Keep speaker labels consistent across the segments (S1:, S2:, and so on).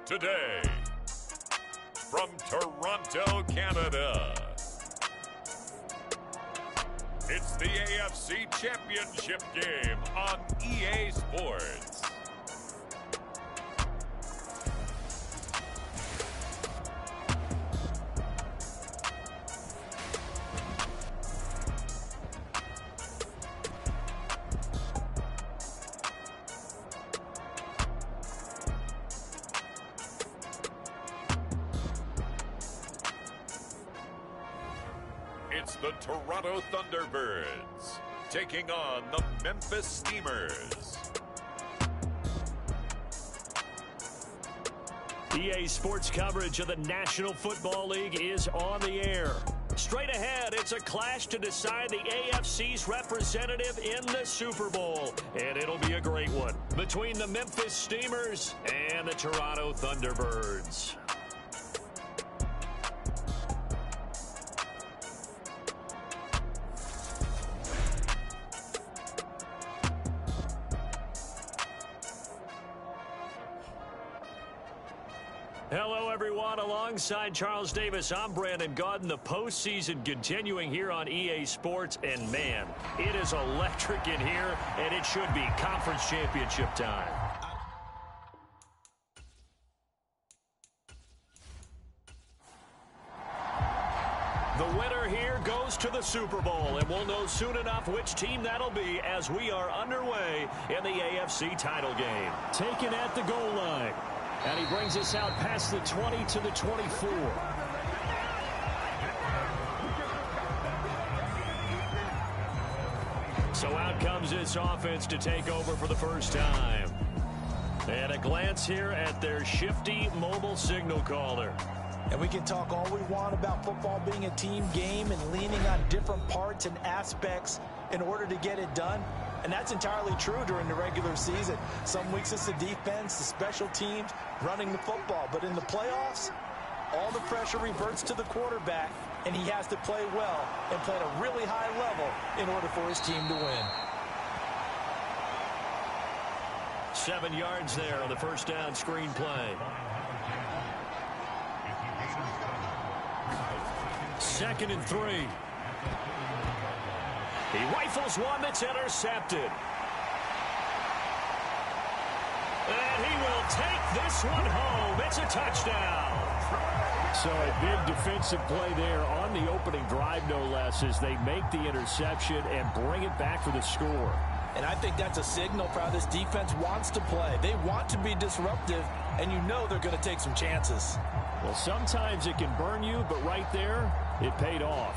S1: Today, from Toronto, Canada, it's the AFC Championship game on EA Sports. It's the Toronto Thunderbirds taking on the Memphis Steamers.
S2: EA Sports coverage of the National Football League is on the air. Straight ahead, it's a clash to decide the AFC's representative in the Super Bowl. And it'll be a great one between the Memphis Steamers and the Toronto Thunderbirds. Hello, everyone. Alongside Charles Davis, I'm Brandon Gaudin. The postseason continuing here on EA Sports. And, man, it is electric in here, and it should be conference championship time. The winner here goes to the Super Bowl, and we'll know soon enough which team that'll be as we are underway in the AFC title game. Taken at the goal line. And he brings us out past the 20 to the 24. So out comes this offense to take over for the first time. And a glance here at their shifty mobile signal caller.
S3: And we can talk all we want about football being a team game and leaning on different parts and aspects in order to get it done. And that's entirely true during the regular season. Some weeks it's the defense, the special teams, running the football. But in the playoffs, all the pressure reverts to the quarterback, and he has to play well and play at a really high level in order for his team to win.
S2: 7 yards there on the first down screen play. Second and 3. He rifles one that's intercepted. And he will take this one home. It's a touchdown. So a big defensive play there on the opening drive, no less, as they make the interception and bring it back for the score.
S3: And I think that's a signal for how this defense wants to play. They want to be disruptive, and you know they're going to take some chances.
S2: Well, sometimes it can burn you, but right there, it paid off.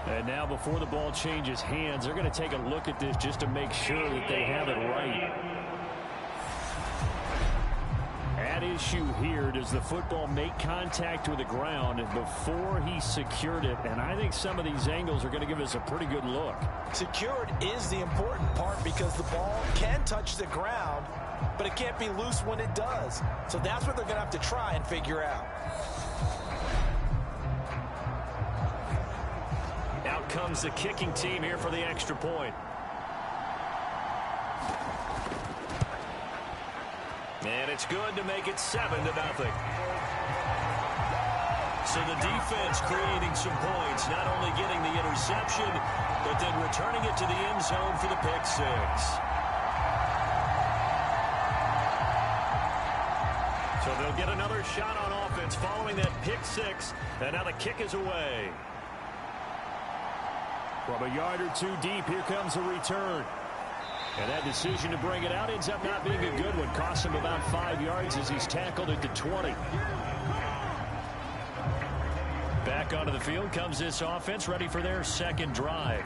S2: And now before the ball changes hands, they're going to take a look at this just to make sure that they have it right. At issue here, does the football make contact with the ground before he secured it? And I think some of these angles are going to give us a pretty good look.
S3: Secured is the important part because the ball can touch the ground, but it can't be loose when it does. So that's what they're going to have to try and figure out.
S2: Out comes the kicking team here for the extra point. And it's good to make it 7-0. So the defense creating some points, not only getting the interception, but then returning it to the end zone for the pick six. So they'll get another shot on offense following that pick six, and now the kick is away. From a yard or two deep, here comes a return. And that decision to bring it out ends up not being a good one. Costs him about 5 yards as he's tackled at the 20. Back onto the field comes this offense, ready for their second drive.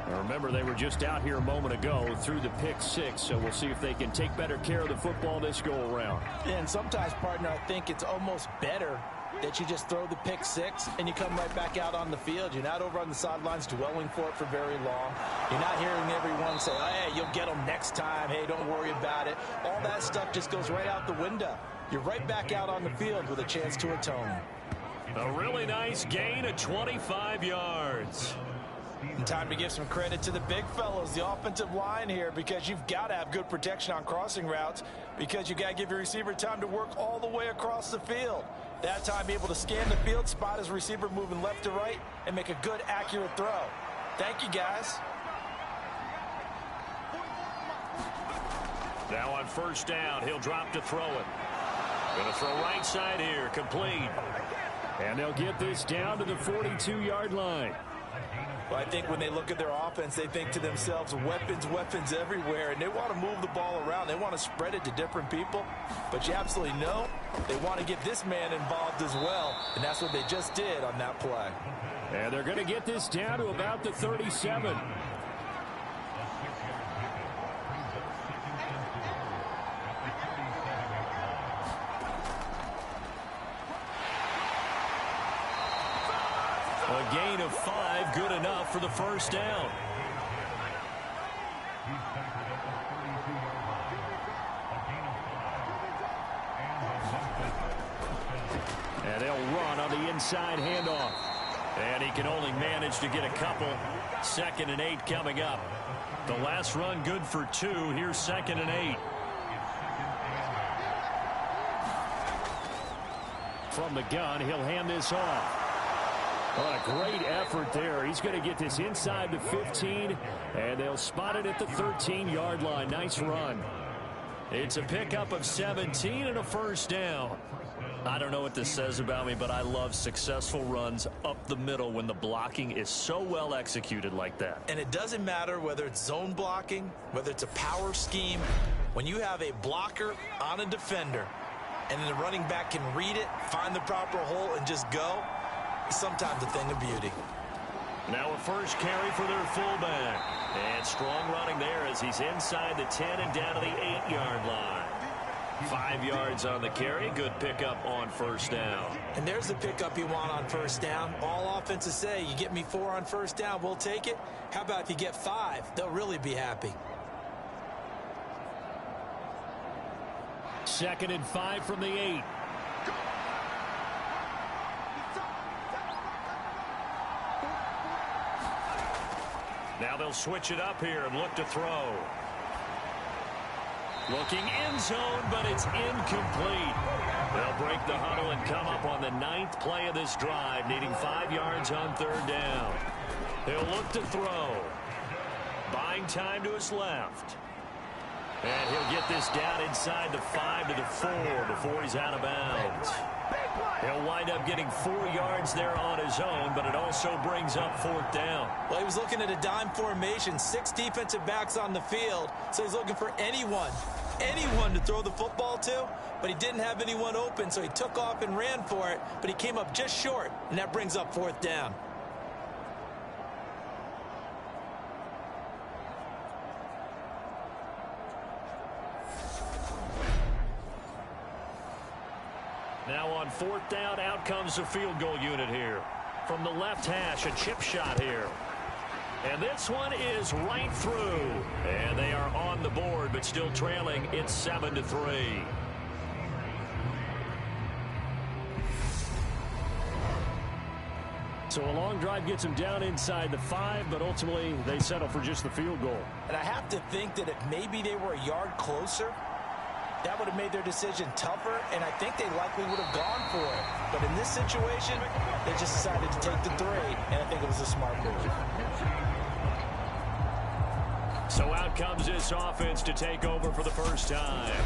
S2: Now remember, they were just out here a moment ago through the pick six, so we'll see if they can take better care of the football this go-around.
S3: And sometimes, partner, I think it's almost better that you just throw the pick six and you come right back out on the field. You're not over on the sidelines dwelling for it for very long. You're not hearing everyone say, oh, hey, you'll get them next time. Hey, don't worry about it. All that stuff just goes right out the window. You're right back out on the field with a chance to atone.
S2: A really nice gain of 25 yards.
S3: And time to give some credit to the big fellows, the offensive line here, because you've got to have good protection on crossing routes, because you've got to give your receiver time to work all the way across the field. That time, be able to scan the field, spot his receiver moving left to right, and make a good, accurate throw. Thank you, guys.
S2: Now on first down, he'll drop to throw it. Going to throw right side here, complete. And they'll get this down to the 42-yard line.
S3: Well, I think when they look at their offense, they think to themselves, weapons, weapons everywhere, and they want to move the ball around. They want to spread it to different people, but you absolutely know they want to get this man involved as well, and that's what they just did on that play.
S2: And they're going to get this down to about the 37. A gain of 5, good enough for the first down. And they'll run on the inside handoff. And he can only manage to get a couple. 2nd and 8 coming up. The last run good for 2. Here's 2nd and 8. From the gun, he'll hand this off. What a great effort there. He's going to get this inside the 15, and they'll spot it at the 13-yard line. Nice run. It's a pickup of 17 and a first down. I don't know what this says about me, but I love successful runs up the middle when the blocking is so well executed like that.
S3: And it doesn't matter whether it's zone blocking, whether it's a power scheme. When you have a blocker on a defender, and then the running back can read it, find the proper hole, and just go, sometimes a thing of beauty.
S2: Now a first carry for their fullback. And strong running there as he's inside the 10 and down to the 8-yard line. 5 yards on the carry. Good pickup on first down.
S3: And there's the pickup you want on first down. All offenses say, you get me 4 on first down, we'll take it. How about if you get 5? They'll really be happy.
S2: 2nd and 5 from the 8. Now they'll switch it up here and look to throw. Looking end zone, but it's incomplete. They'll break the huddle and come up on the 9th play of this drive, needing 5 yards on 3rd down. He'll look to throw. Buying time to his left. And he'll get this down inside the 5 to the 4 before he's out of bounds. He'll wind up getting 4 yards there on his own, but it also brings up 4th down.
S3: Well, he was looking at a dime formation, 6 defensive backs on the field, so he's looking for anyone to throw the football to, but he didn't have anyone open, so he took off and ran for it, but he came up just short, and that brings up 4th down.
S2: Now on 4th down, out comes the field goal unit here. From the left hash, a chip shot here. And this one is right through. And they are on the board, but still trailing. It's 7-3. So a long drive gets them down inside the 5, but ultimately they settle for just the field goal.
S3: And I have to think that if maybe they were a yard closer, that would have made their decision tougher, and I think they likely would have gone for it. But in this situation, they just decided to take the 3, and I think it was a smart move.
S2: So out comes this offense to take over for the first time.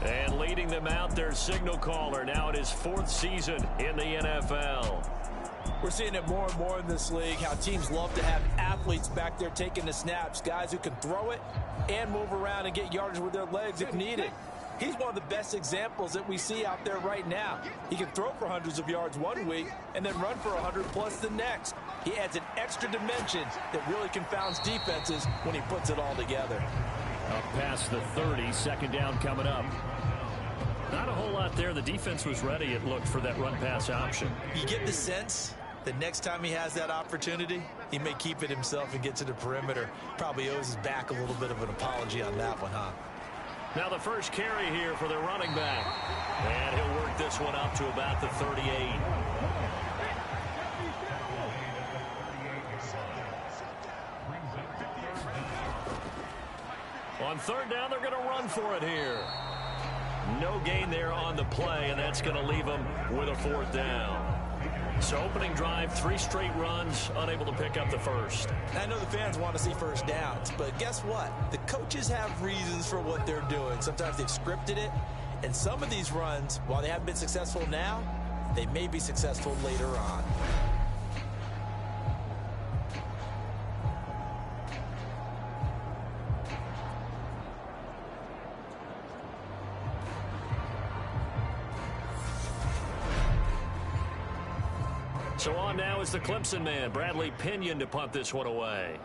S2: And leading them out, their signal caller, now in his 4th season in the NFL.
S3: We're seeing it more and more in this league, how teams love to have athletes back there taking the snaps, guys who can throw it and move around and get yardage with their legs if needed. He's one of the best examples that we see out there right now. He can throw for hundreds of yards one week and then run for 100+ the next. He adds an extra dimension that really confounds defenses when he puts it all together.
S2: Up past the 30, 2nd down coming up. Not a whole lot there. The defense was ready, it looked, for that run-pass option.
S3: You get the sense that next time he has that opportunity, he may keep it himself and get to the perimeter. Probably owes his back a little bit of an apology on that one, huh?
S2: Now the first carry here for the running back. And he'll work this one up to about the 38. On third down, they're going to run for it here. No gain there on the play, and that's going to leave them with a fourth down. So opening drive, 3 straight runs, unable to pick up the first.
S3: I know the fans want to see first downs, but guess what? The coaches have reasons for what they're doing. Sometimes they've scripted it, and some of these runs, while they haven't been successful now, they may be successful later on.
S2: So on now is the Clemson man, Bradley Pinion, to punt this one away.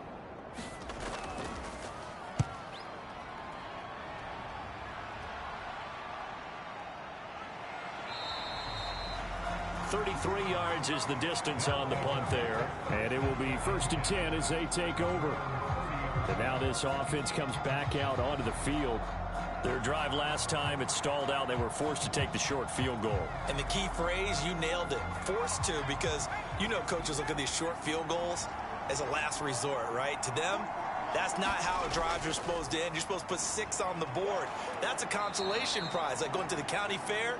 S2: .33 yards is the distance on the punt there.
S4: And it will be 1st and 10 as they take over. And now this offense comes back out onto the field.
S2: Their drive last time, it stalled out. They were forced to take the short field goal.
S3: And the key phrase, you nailed it, forced to, because you know coaches look at these short field goals as a last resort, right? To them, that's not how drives are supposed to end. You're supposed to put 6 on the board. That's a consolation prize, like going to the county fair.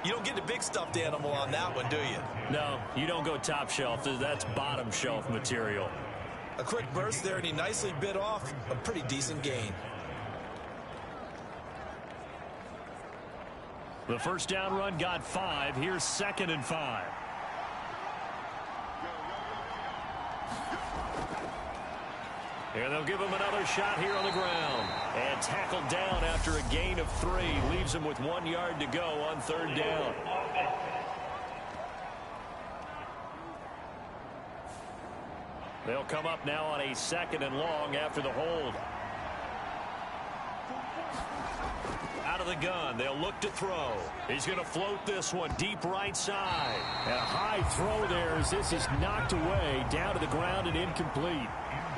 S3: You don't get the big stuffed animal on that one, do you?
S2: No, you don't go top shelf. That's bottom shelf material.
S3: A quick burst there, and he nicely bit off a pretty decent gain.
S2: The first down run got 5. Here's 2nd and 5. And they'll give him another shot here on the ground. And tackled down after a gain of 3. Leaves him with 1 yard to go on 3rd down. They'll come up now on a 2nd and long after the hold. Out of the gun, they'll look to throw. He's going to float this one deep right side.
S4: And a high throw there as this is knocked away, down to the ground and incomplete.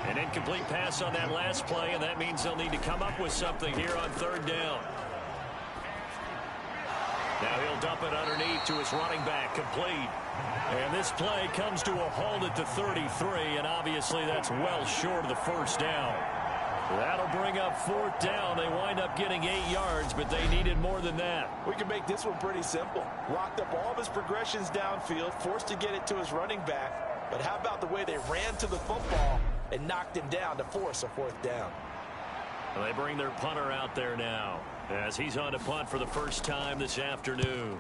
S2: An incomplete pass on that last play, and that means they'll need to come up with something here on 3rd down. Now he'll dump it underneath to his running back, complete. And this play comes to a halt at the 33, and obviously that's well short of the first down. That'll bring up 4th down. They wind up getting 8 yards, but they needed more than that.
S3: We can make this one pretty simple. Locked up all of his progressions downfield, forced to get it to his running back. But how about the way they ran to the football and knocked him down to force a 4th down?
S2: Well, they bring their punter out there now as he's on to punt for the first time this afternoon.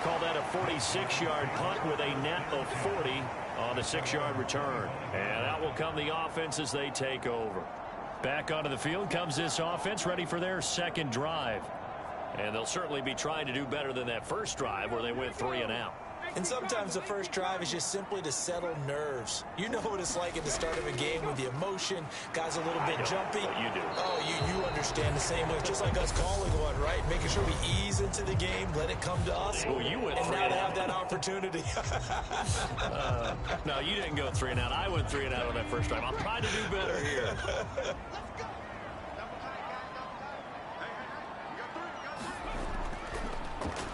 S2: Call that a 46-yard punt with a net of 40 on the 6-yard return. And out will come the offense as they take over. Back onto the field comes this offense, ready for their 2nd drive. And they'll certainly be trying to do better than that first drive where they went 3 and out.
S3: And sometimes the first drive is just simply to settle nerves. You know what it's like at the start of a game with the emotion. Guys a little bit jumpy.
S2: You do.
S3: Oh, you understand the same way. Just like us calling one, right? Making sure we ease into the game, let it come to us.
S2: Well, you went
S3: and
S2: 3
S3: now
S2: and
S3: they
S2: out.
S3: have that opportunity.
S2: No, you didn't go 3 and out. I went 3 and out on that first drive. I'll try to do better here.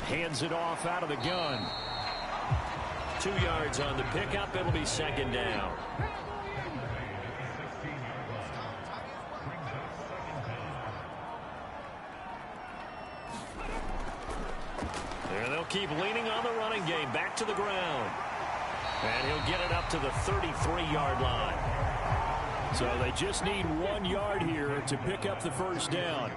S4: Hands it off out of the gun.
S2: 2 yards on the pickup. It'll be 2nd down. And they'll keep leaning on the running game. Back to the ground. And he'll get it up to the 33-yard line.
S4: So they just need 1 yard here to pick up the first down.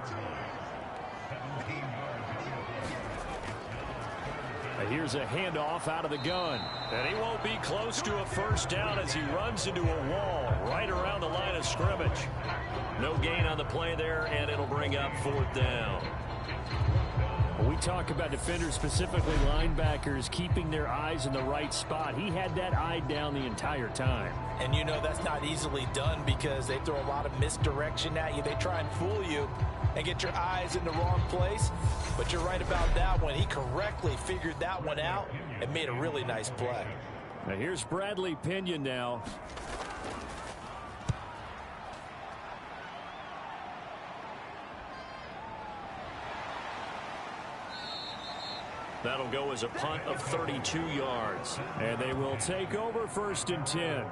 S4: Here's a handoff out of the gun.
S2: And he won't be close to a first down as he runs into a wall right around the line of scrimmage. No gain on the play there, and it'll bring up 4th down.
S4: We talk about defenders, specifically linebackers, keeping their eyes in the right spot. He had that eye down the entire time.
S3: And you know that's not easily done because they throw a lot of misdirection at you. They try and fool you and get your eyes in the wrong place. But you're right about that one. He correctly figured that one out and made a really nice play.
S4: Now here's Bradley Pinion now.
S2: That'll go as a punt of 32 yards.
S4: And they will take over 1st and 10.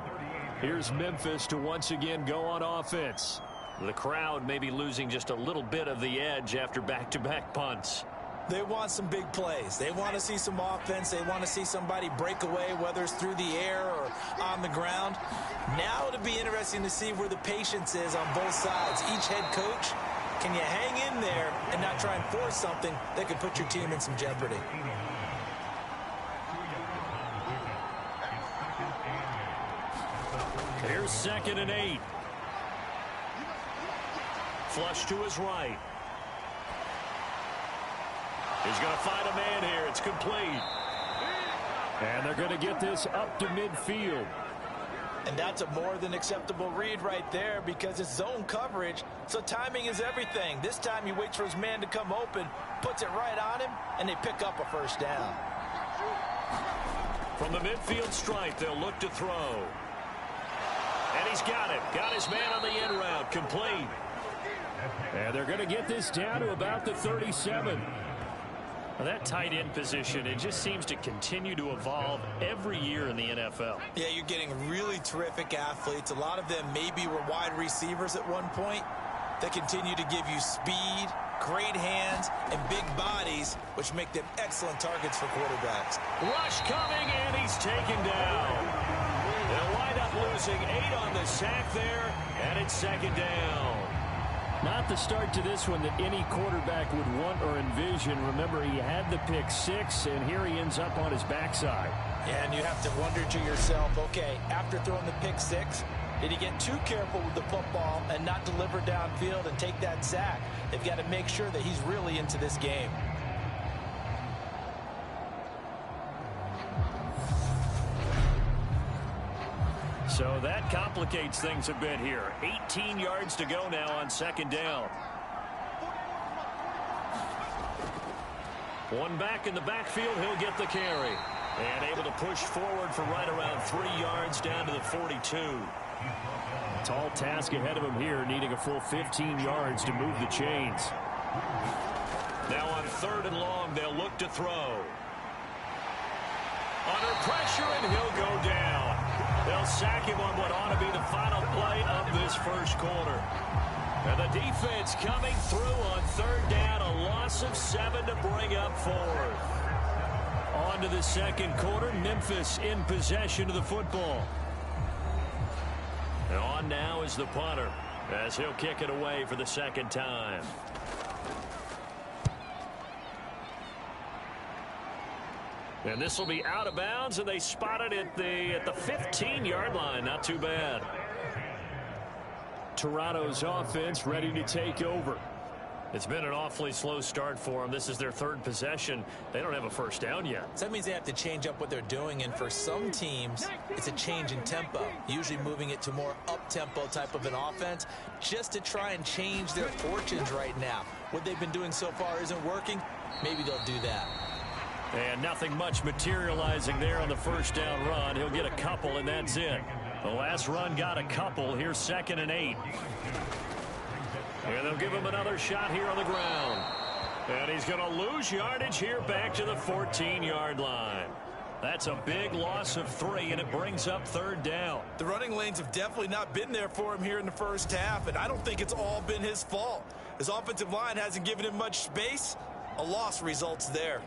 S4: Here's Memphis to once again go on offense.
S2: The crowd may be losing just a little bit of the edge after back-to-back punts.
S3: They want some big plays. They want to see some offense. They want to see somebody break away, whether it's through the air or on the ground. Now it'll be interesting to see where the patience is on both sides. Each head coach, can you hang in there and not try and force something that could put your team in some jeopardy?
S2: Here's 2nd and 8. Flush to his right. He's going to find a man here. It's complete.
S4: And they're going to get this up to midfield.
S3: And that's a more than acceptable read right there because it's zone coverage, so timing is everything. This time he waits for his man to come open, puts it right on him, and they pick up a 1st down.
S2: From the midfield stripe, they'll look to throw. And he's got it. Got his man on the end route. Complete.
S4: And they're going to get this down to about the 37.
S2: Well, that tight end position, it just seems to continue to evolve every year in the NFL.
S3: Yeah, you're getting really terrific athletes. A lot of them maybe were wide receivers at one point that continue to give you speed, great hands, and big bodies, which make them excellent targets for quarterbacks.
S2: Rush coming, and he's taken down. They'll wind up losing 8 on the sack there, and it's 2nd down.
S4: Not the start to this one that any quarterback would want or envision. Remember, he had the pick 6, and here he ends up on his backside.
S3: Yeah, and you have to wonder to yourself, okay, after throwing the pick 6, did he get too careful with the football and not deliver downfield and take that sack? They've got to make sure that he's really into this game.
S2: So that complicates things a bit here. 18 yards to go now on 2nd down. One back in the backfield, he'll get the carry. And able to push forward for right around 3 yards down to the 42.
S4: Tall task ahead of him here, needing a full 15 yards to move the chains.
S2: Now on 3rd and long, they'll look to throw. Under pressure, and he'll go down. They'll sack him on what ought to be the final play of this 1st quarter. And the defense coming through on 3rd down, a loss of 7 to bring up 4th. On to the 2nd quarter, Memphis in possession of the football. And on now is the punter, as he'll kick it away for the 2nd time. And this will be out of bounds, and they spot it at the 15-yard line. Not too bad.
S4: Toronto's offense ready to take over.
S2: It's been an awfully slow start for them. This is their 3rd possession. They don't have a 1st down yet.
S3: So that means they have to change up what they're doing, and for some teams, it's a change in tempo, usually moving it to more up-tempo type of an offense just to try and change their fortunes right now. What they've been doing so far isn't working. Maybe they'll do that.
S2: And nothing much materializing there on the 1st down run. He'll get a couple, and that's it. The last run got a couple. Here's 2nd and 8. And they'll give him another shot here on the ground. And he's going to lose yardage here back to the 14-yard line. That's a big loss of 3, and it brings up 3rd down.
S3: The running lanes have definitely not been there for him here in the 1st half, and I don't think it's all been his fault. His offensive line hasn't given him much space. A loss results there.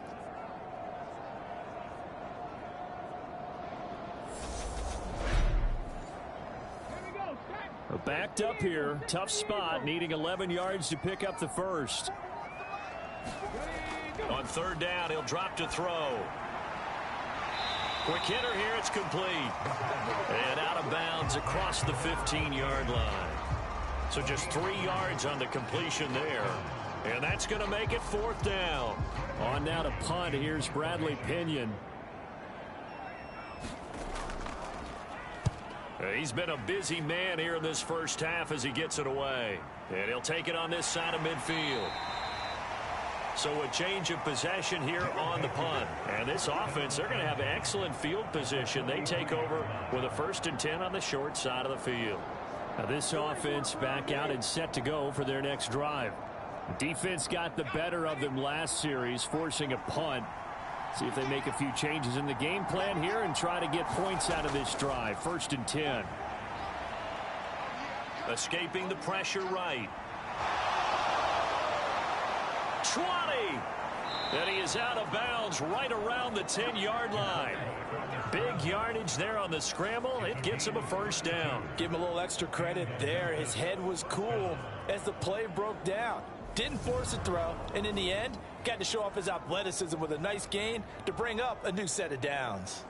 S4: Backed up here, tough spot, needing 11 yards to pick up the 1st.
S2: On 3rd down, he'll drop to throw. Quick hitter here, it's complete. And out of bounds across the 15-yard line. So just 3 yards on the completion there. And that's going to make it 4th down.
S4: On now to punt, here's Bradley Pinion.
S2: He's been a busy man here in this 1st half as he gets it away. And he'll take it on this side of midfield. So a change of possession here on the punt. And this offense, they're going to have excellent field position. They take over with a 1st and 10 on the short side of the field.
S4: Now this offense back out and set to go for their next drive. Defense got the better of them last series, forcing a punt. See if they make a few changes in the game plan here and try to get points out of this drive. 1st and 10.
S2: Escaping the pressure right. 20. And he is out of bounds right around the 10-yard line. Big yardage there on the scramble. It gets him a 1st down.
S3: Give him a little extra credit there. His head was cool as the play broke down. Didn't force a throw, and in the end, got to show off his athleticism with a nice gain to bring up a new set of downs.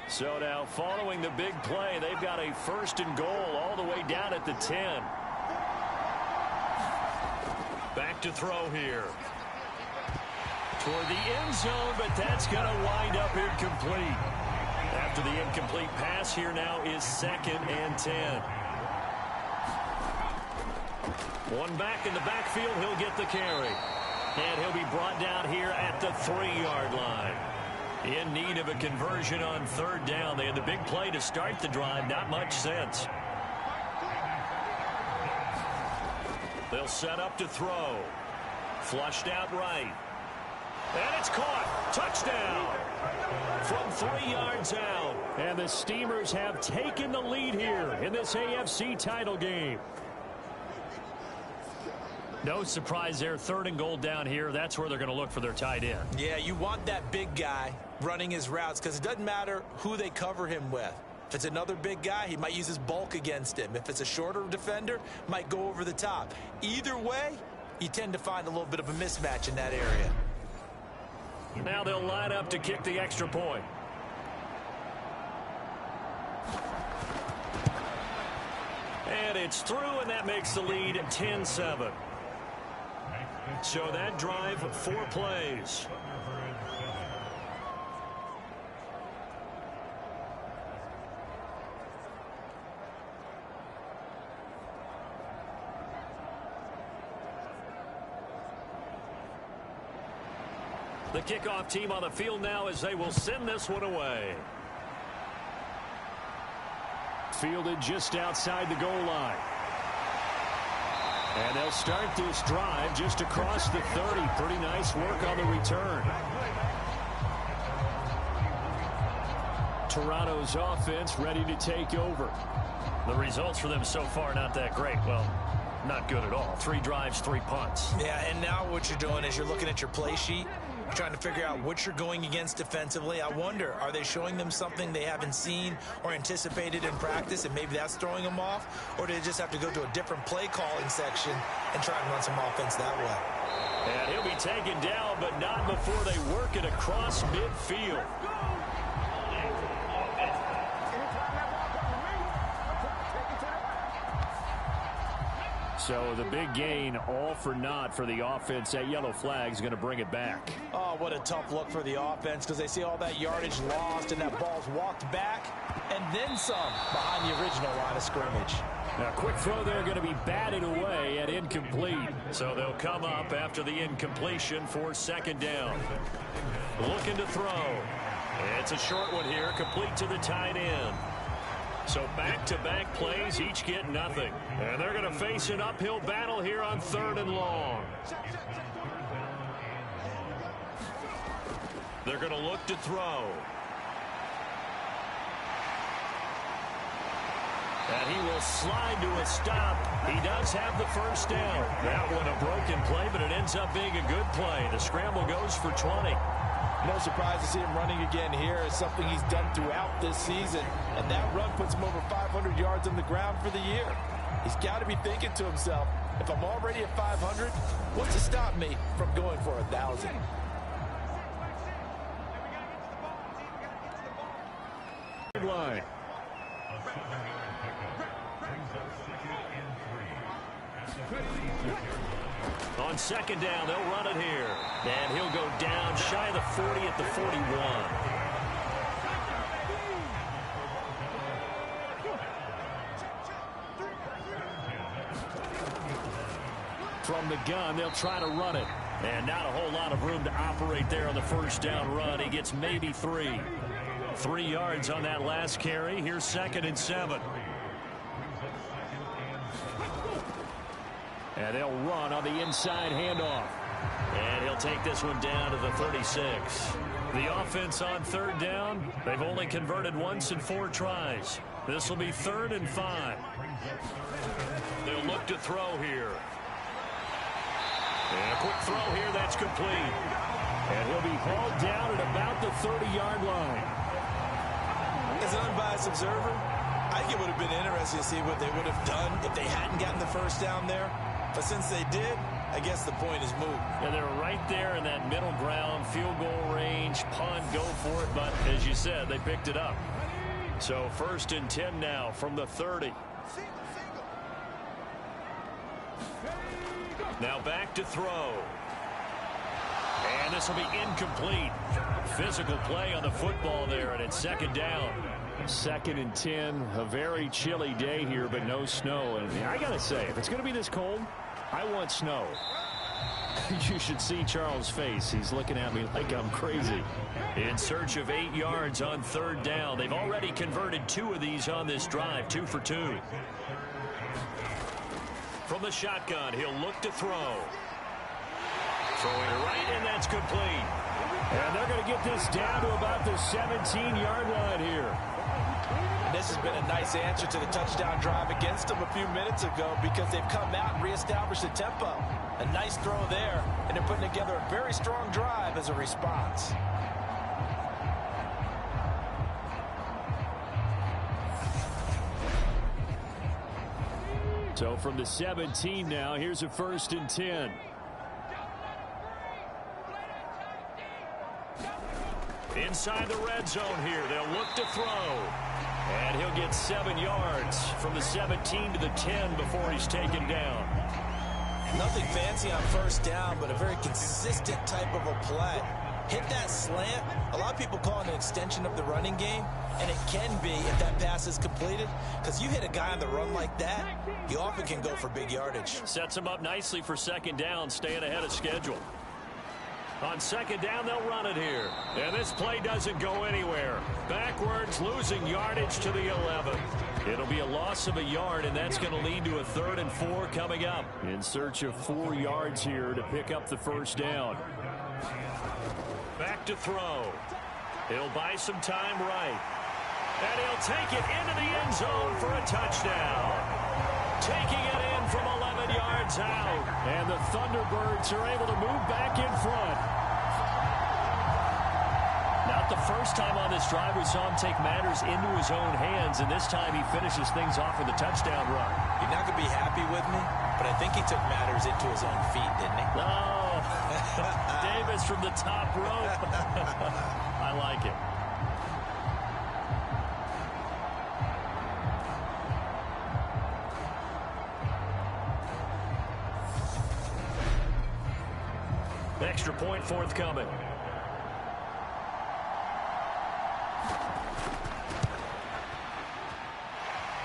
S2: So now, following the big play, they've got a 1st and goal all the way down at the 10. Back to throw here. Toward the end zone, but that's going to wind up incomplete. After the incomplete pass, here now is 2nd and 10. One back in the backfield, he'll get the carry. And he'll be brought down here at the 3-yard line. In need of a conversion on 3rd down. They had the big play to start the drive. Not much sense. They'll set up to throw. Flushed out right. And it's caught. Touchdown. From 3 yards out.
S4: And the Steamers have taken the lead here in this AFC title game.
S2: No surprise there. 3rd and goal down here. That's where they're going to look for their tight end.
S3: Yeah, you want that big guy running his routes because it doesn't matter who they cover him with. If it's another big guy, he might use his bulk against him. If it's a shorter defender, might go over the top. Either way, you tend to find a little bit of a mismatch in that area.
S2: Now they'll line up to kick the extra point. And it's through, and that makes the lead 10-7. So that drive, 4 plays. The kickoff team on the field now as they will send this one away.
S4: Fielded just outside the goal line. And they'll start this drive just across the 30. Pretty nice work on the return. Toronto's offense ready to take over.
S2: The results for them so far not that great. Well, not good at all. 3 drives, 3 punts.
S3: Yeah, and now what you're doing is you're looking at your play sheet, trying to figure out what you're going against defensively. I wonder, are they showing them something they haven't seen or anticipated in practice, and maybe that's throwing them off? Or do they just have to go to a different play calling section and try and run some offense that way?
S2: And he'll be taken down, but not before they work it across midfield.
S4: So the big gain, all for naught for the offense. That yellow flag is going to bring it back.
S3: Oh, what a tough look for the offense because they see all that yardage lost and that ball's walked back and then some behind the original line of scrimmage.
S4: Now, quick throw there going to be batted away at incomplete.
S2: So they'll come up after the incompletion for 2nd down. Looking to throw. It's a short one here, complete to the tight end. So back-to-back plays, each get nothing. And they're going to face an uphill battle here on 3rd and long. They're going to look to throw. And he will slide to a stop. He does have the 1st down. That one a broken play, but it ends up being a good play. The scramble goes for 20.
S3: No surprise to see him running again here. It's something he's done throughout this season. And that run puts him over 500 yards on the ground for the year. He's got to be thinking to himself, if I'm already at 500, what's to stop me from going for 1,000?
S4: Line.
S2: On 2nd down, they'll run it here. And he'll go down shy of the 40 at the 41.
S4: From the gun, they'll try to run it.
S2: And not a whole lot of room to operate there on the 1st down run. He gets maybe 3. 3 yards on that last carry. Here's 2nd and 7.
S4: And they'll run on the inside handoff.
S2: And he'll take this one down to the 36. The offense on third down, they've only converted once in 4 tries. This will be 3rd and 5. They'll look to throw here. And a quick throw here, that's complete.
S4: And he'll be hauled down at about the 30-yard line.
S3: As an unbiased observer, I think it would have been interesting to see what they would have done if they hadn't gotten the first down there. But since they did, I guess the point is moot.
S2: And they're right there in that middle ground, field goal range, punt, go for it. But as you said, they picked it up. So 1st and 10 now from the 30. Now back to throw. And this will be incomplete. Physical play on the football there, and it's 2nd down.
S4: 2nd and 10, a very chilly day here, but no snow. And I got to say, if it's going to be this cold, I want snow. You should see Charles' face. He's looking at me like I'm crazy.
S2: In search of 8 yards on 3rd down. They've already converted 2 of these on this drive, 2 for 2. From the shotgun, he'll look to throw. Throwing right, and that's complete.
S4: And they're going to get this down to about the 17-yard line here.
S3: And this has been a nice answer to the touchdown drive against them a few minutes ago because they've come out and reestablished the tempo. A nice throw there, and they're putting together a very strong drive as a response.
S4: So from the 17 now, here's a 1st and 10.
S2: Inside the red zone here, they'll look to throw. And he'll get 7 yards from the 17 to the 10 before he's taken down.
S3: Nothing fancy on 1st down, but a very consistent type of a play. Hit that slant. A lot of people call it an extension of the running game, and it can be if that pass is completed, because you hit a guy on the run like that, he often can go for big yardage.
S2: Sets him up nicely for 2nd down, staying ahead of schedule. On 2nd down, they'll run it here. And this play doesn't go anywhere. Backwards, losing yardage to the 11. It'll be a loss of a yard, and that's going to lead to a 3rd and 4 coming up.
S4: In search of 4 yards here to pick up the 1st down.
S2: Back to throw. He'll buy some time right. And he'll take it into the end zone for a touchdown. Taking it in from 11 yards out.
S4: And the Thunderbirds are able to move back in front.
S2: Not the first time on this drive we saw him take matters into his own hands, and this time he finishes things off with a touchdown run.
S3: You're not going to be happy with me, but I think he took matters into his own feet, didn't he?
S2: Oh, Davis from the top rope. I like it. Extra point forthcoming.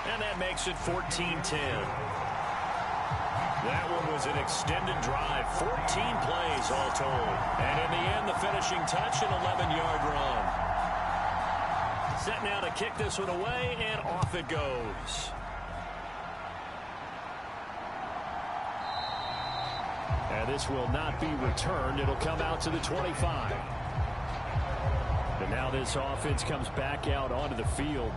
S2: And that makes it 14-10. That one was an extended drive. 14 plays all told. And in the end, the finishing touch, an 11-yard run. Set now to kick this one away, and off it goes.
S4: And this will not be returned. It'll come out to the 25. And now this offense comes back out onto the field.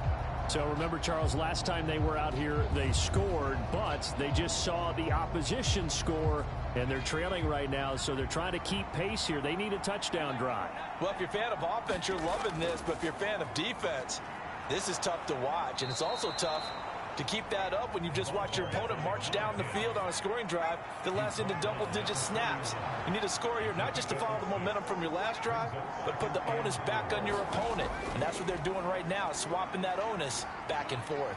S4: So remember, Charles, last time they were out here, they scored, but they just saw the opposition score, and they're trailing right now, so they're trying to keep pace here. They need a touchdown drive.
S3: Well, if you're a fan of offense, you're loving this, but if you're a fan of defense, this is tough to watch, and it's also tough to keep that up when you just watch your opponent march down the field on a scoring drive that lasts into double-digit snaps. You need a score here not just to follow the momentum from your last drive, but put the onus back on your opponent. And that's what they're doing right now, swapping that onus back and forth.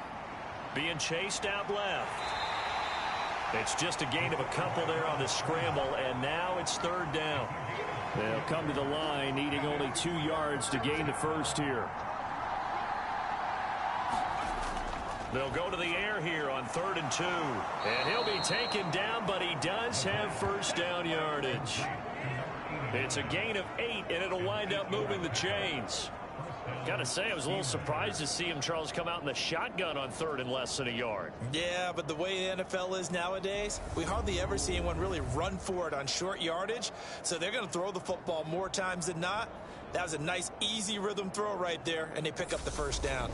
S2: Being chased out left. It's just a gain of a couple there on the scramble, and now it's 3rd down.
S4: They'll come to the line, needing only 2 yards to gain the first here.
S2: They'll go to the air here on 3rd and 2. And he'll be taken down, but he does have first down yardage. It's a gain of 8, and it'll wind up moving the chains. Gotta say, I was a little surprised to see him, Charles, come out in the shotgun on 3rd and less than a yard.
S3: Yeah, but the way the NFL is nowadays, we hardly ever see anyone really run for it on short yardage. So they're going to throw the football more times than not. That was a nice, easy rhythm throw right there, and they pick up the first down.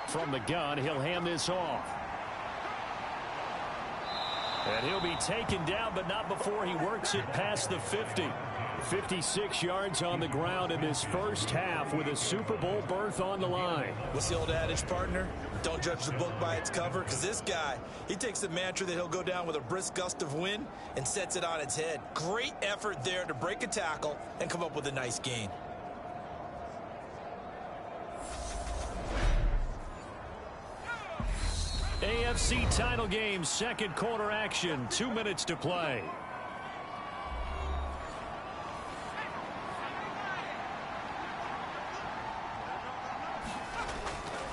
S4: From the gun, he'll hand this off. And he'll be taken down, but not before he works it past the 50. 56 yards on the ground in this first half with a Super Bowl berth on the line.
S3: What's the old adage, partner? Don't judge the book by its cover, because this guy, he takes the mantra that he'll go down with a brisk gust of wind and sets it on its head. Great effort there to break a tackle and come up with a nice gain.
S4: AFC title game, second quarter action, 2 minutes to play.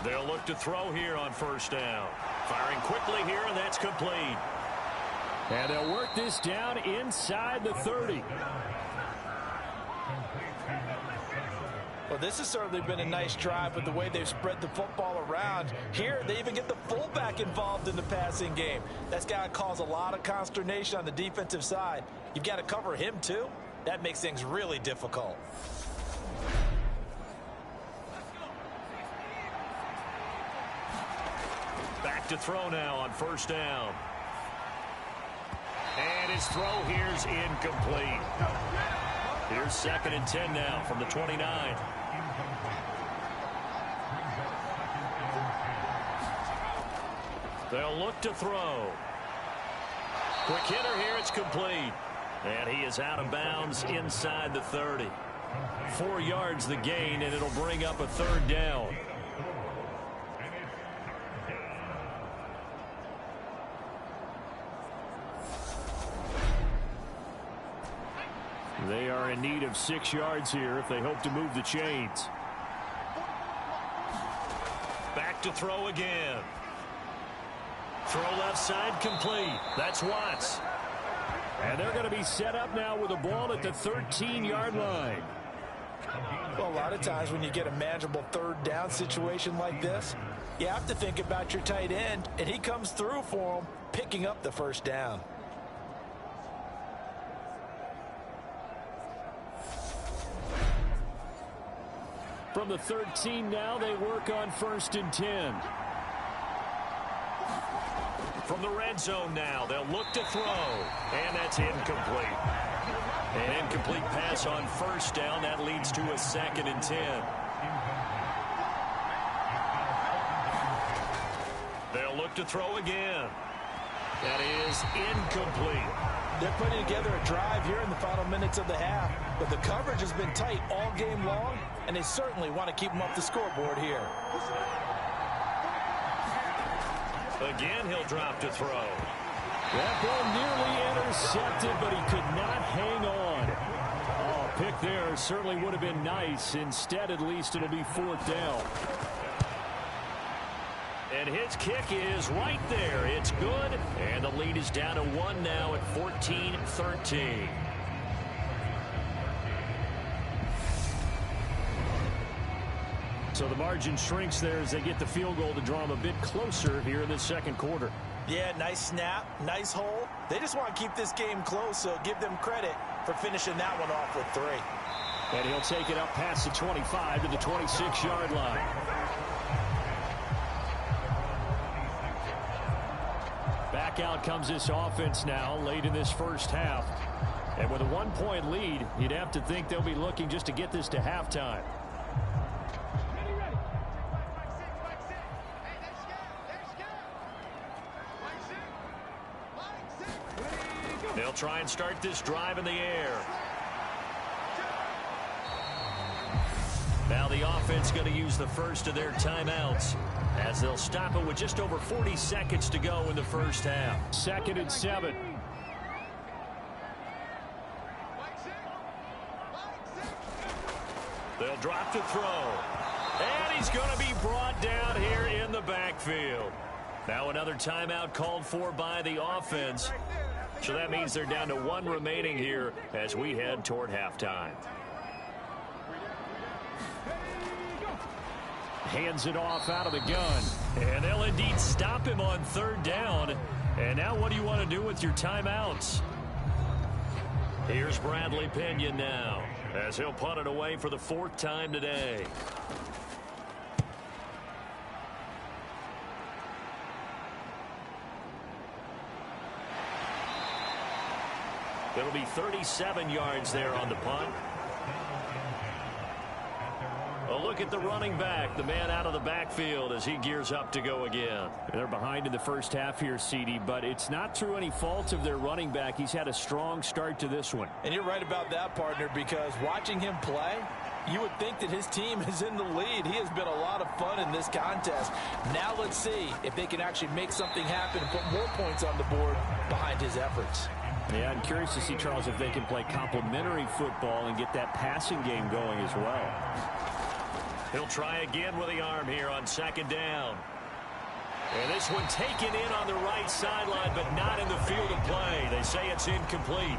S2: They'll look to throw here on first down. Firing quickly here, and that's complete.
S4: And they'll work this down inside the 30.
S3: Well, this has certainly been a nice drive with the way they've spread the football around. Here, they even get the fullback involved in the passing game. That's got to cause a lot of consternation on the defensive side. You've got to cover him, too. That makes things really difficult.
S2: Back to throw now on first down. And his throw here's incomplete. Here's 2nd and 10 now from the 29. They'll look to throw. Quick hitter here, it's complete. And he is out of bounds inside the 30. 4 yards the gain, and it'll bring up a 3rd down.
S4: They are in need of 6 yards here if they hope to move the chains.
S2: Back to throw again. Throw left side complete. That's Watts.
S4: And they're going to be set up now with a ball at the 13-yard line.
S3: Well, a lot of times when you get a manageable 3rd down situation like this, you have to think about your tight end, and he comes through for him, picking up the first down.
S4: From the 13 now, they work on 1st and 10.
S2: From the red zone now, they'll look to throw. And that's incomplete. An incomplete pass on first down. That leads to a 2nd and 10. They'll look to throw again. That is incomplete.
S3: They're putting together a drive here in the final minutes of the half, but the coverage has been tight all game long, and they certainly want to keep them off the scoreboard here.
S2: Again, he'll drop to throw.
S4: That ball nearly intercepted, but he could not hang on. Oh, pick there certainly would have been nice. Instead, at least, it'll be 4th down.
S2: And his kick is right there. It's good. And the lead is down to 1 now at 14-13.
S4: So the margin shrinks there as they get the field goal to draw them a bit closer here in the second quarter.
S3: Yeah, nice snap, nice hole. They just want to keep this game close, so give them credit for finishing that one off with 3.
S4: And he'll take it up past the 25 to the 26-yard line. Back out comes this offense now late in this first half. And with a 1-point lead, you'd have to think they'll be looking just to get this to halftime.
S2: They'll try and start this drive in the air. Now the offense going to use the first of their timeouts as they'll stop it with just over 40 seconds to go in the first half.
S4: 2nd and 7.
S2: They'll drop to throw. And he's going to be brought down here in the backfield. Now another timeout called for by the offense. So that means they're down to 1 remaining here as we head toward halftime.
S4: Hands it off out of the gun. And they'll indeed stop him on 3rd down. And now what do you want to do with your timeouts?
S2: Here's Bradley Pinion now as he'll punt it away for the 4th time today. It'll be 37 yards there on the punt. A look at the running back, the man out of the backfield as he gears up to go again.
S4: They're behind in the first half here, CD, but it's not through any fault of their running back. He's had a strong start to this one.
S3: And you're right about that, partner, because watching him play, you would think that his team is in the lead. He has been a lot of fun in this contest. Now let's see if they can actually make something happen and put more points on the board behind his efforts.
S4: Yeah, I'm curious to see, Charles, if they can play complementary football and get that passing game going as well.
S2: He'll try again with the arm here on 2nd down. And this one taken in on the right sideline, but not in the field of play. They say it's incomplete.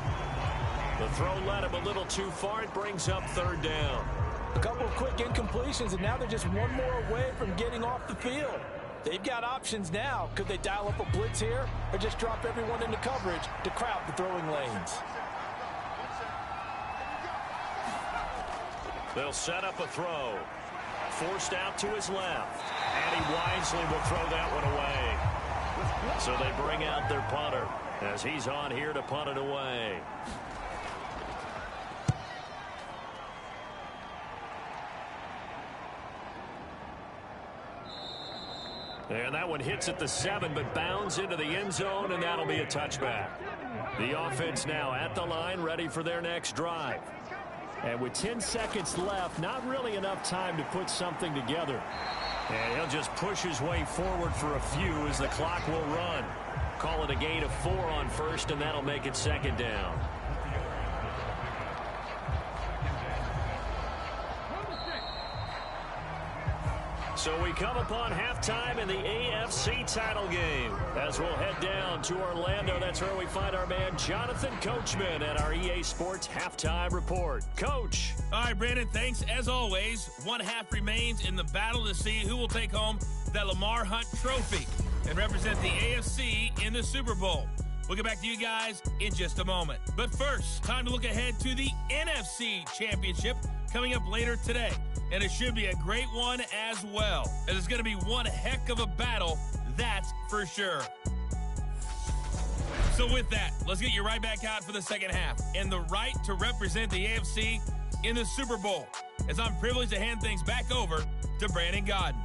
S2: The throw led him a little too far. It brings up 3rd down.
S3: A couple of quick incompletions, and now they're just one more away from getting off the field. They've got options now. Could they dial up a blitz here or just drop everyone into coverage to crowd the throwing lanes?
S2: They'll set up a throw. Forced out to his left. And he wisely will throw that one away. So they bring out their punter as he's on here to punt it away. And that one hits at the 7, but bounds into the end zone, and that'll be a touchback. The offense now at the line, ready for their next drive.
S4: And with 10 seconds left, not really enough time to put something together.
S2: And he'll just push his way forward for a few as the clock will run. Call it a gain of 4 on 1st, and that'll make it 2nd down. So we come upon halftime in the AFC title game. As we'll head down to Orlando, that's where we find our man Jonathan Coachman at our EA Sports Halftime Report. Coach.
S5: All right, Brandon, thanks. As always, 1 half remains in the battle to see who will take home that Lamar Hunt trophy and represent the AFC in the Super Bowl. We'll get back to you guys in just a moment. But first, time to look ahead to the NFC Championship coming up later today. And it should be a great one as well, as it's going to be one heck of a battle, that's for sure. So with that, let's get you right back out for the second half and the right to represent the AFC in the Super Bowl, as I'm privileged to hand things back over to Brandon Godden.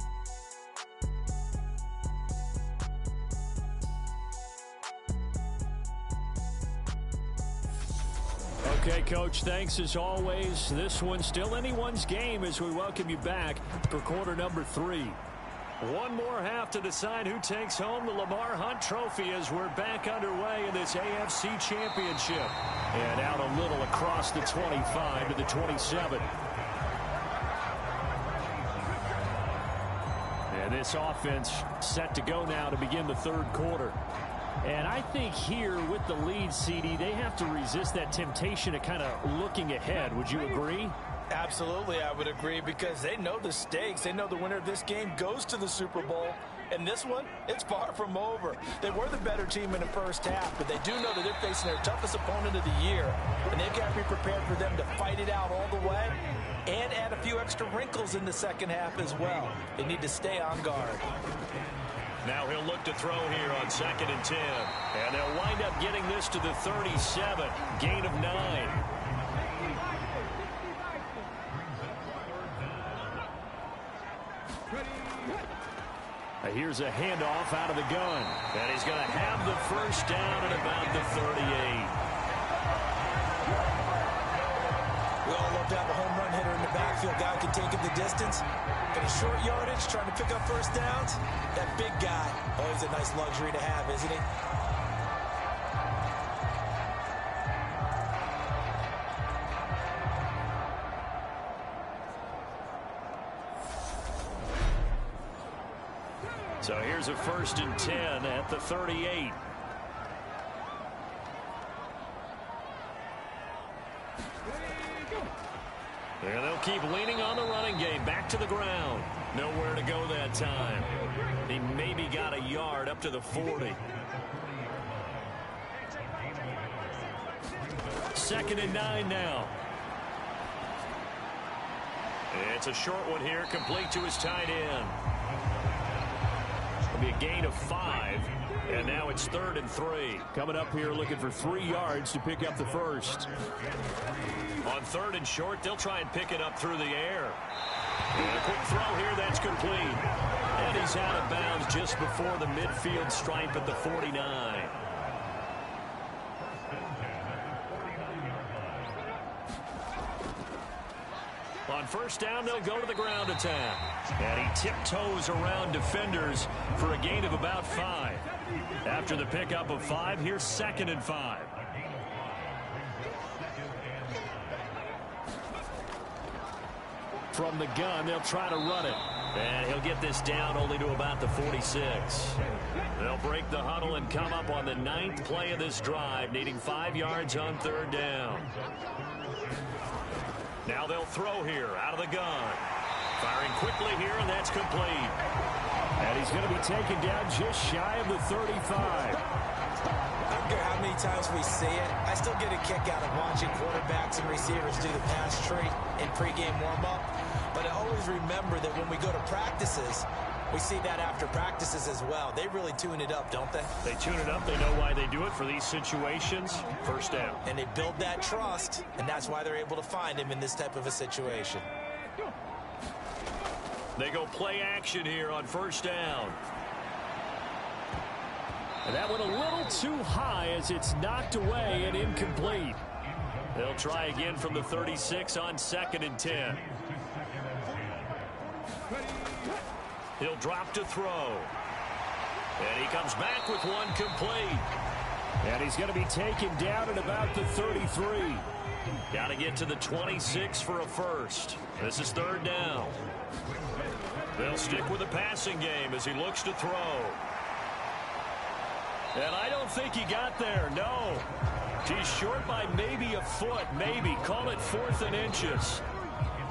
S4: Okay, Coach, thanks as always. This one's still anyone's game as we welcome you back for quarter number 3. One more half to decide who takes home the Lamar Hunt trophy as we're back underway in this AFC Championship. And out a little across the 25 to the 27. And this offense set to go now to begin the 3rd quarter. And I think here with the lead, CD, they have to resist that temptation of kind of looking ahead. Would you agree?
S3: Absolutely, I would agree, because they know the stakes. They know the winner of this game goes to the Super Bowl. And this one, it's far from over. They were the better team in the first half, but they do know that they're facing their toughest opponent of the year. And they've got to be prepared for them to fight it out all the way and add a few extra wrinkles in the second half as well. They need to stay on guard.
S2: Now he'll look to throw here on 2nd and 10. And they'll wind up getting this to the 37. Gain of 9.
S4: Here's a handoff out of the gun.
S2: And he's going to have the first down at about the 38.
S3: We all love to have a home run hitter in the backfield. Guy can take it the distance. But a short yardage, trying to pick up first downs, that big guy, always a nice luxury to have, isn't he?
S4: So here's a 1st and 10 at the 38. And they'll keep leaning on the running game. Back to the ground. Nowhere to go that time. He maybe got a yard up to the 40. 2nd and 9 now. It's a short one here, complete to his tight end. It'll be a gain of 5, and now it's 3rd and 3.
S6: Coming up here looking for 3 yards to pick up the first.
S4: On 3rd and short, they'll try and pick it up through the air. And a quick throw here, that's complete. And he's out of bounds just before the midfield stripe at the 49. On 1st down, they'll go to the ground attack. And he tiptoes around defenders for a gain of about 5. After the pickup of 5, here's 2nd and 5. From the gun, they'll try to run it. And he'll get this down only to about the 46. They'll break the huddle and come up on the 9th play of this drive, needing 5 yards on 3rd down. Now they'll throw here out of the gun. Firing quickly here, and that's complete.
S6: And he's going to be taken down just shy of the 35.
S3: I don't care how many times we see it. I still get a kick out of watching quarterbacks and receivers do the pass tree in pregame warm-up. But I always remember that when we go to practices, we see that after practices as well. They really tune it up, don't they?
S4: They tune it up. They know why they do it for these situations. 1st down.
S3: And they build that trust, and that's why they're able to find him in this type of a situation.
S4: They go play action here on 1st down.
S6: And that went a little too high as it's knocked away and incomplete.
S4: They'll try again from the 36 on 2nd and 10. He'll drop to throw. And he comes back with one complete.
S6: And he's going to be taken down at about the 33.
S4: Got to get to the 26 for a first. This is 3rd down. They'll stick with the passing game as he looks to throw. And I don't think he got there, no. He's short by maybe a foot, maybe. Call it 4th and inches.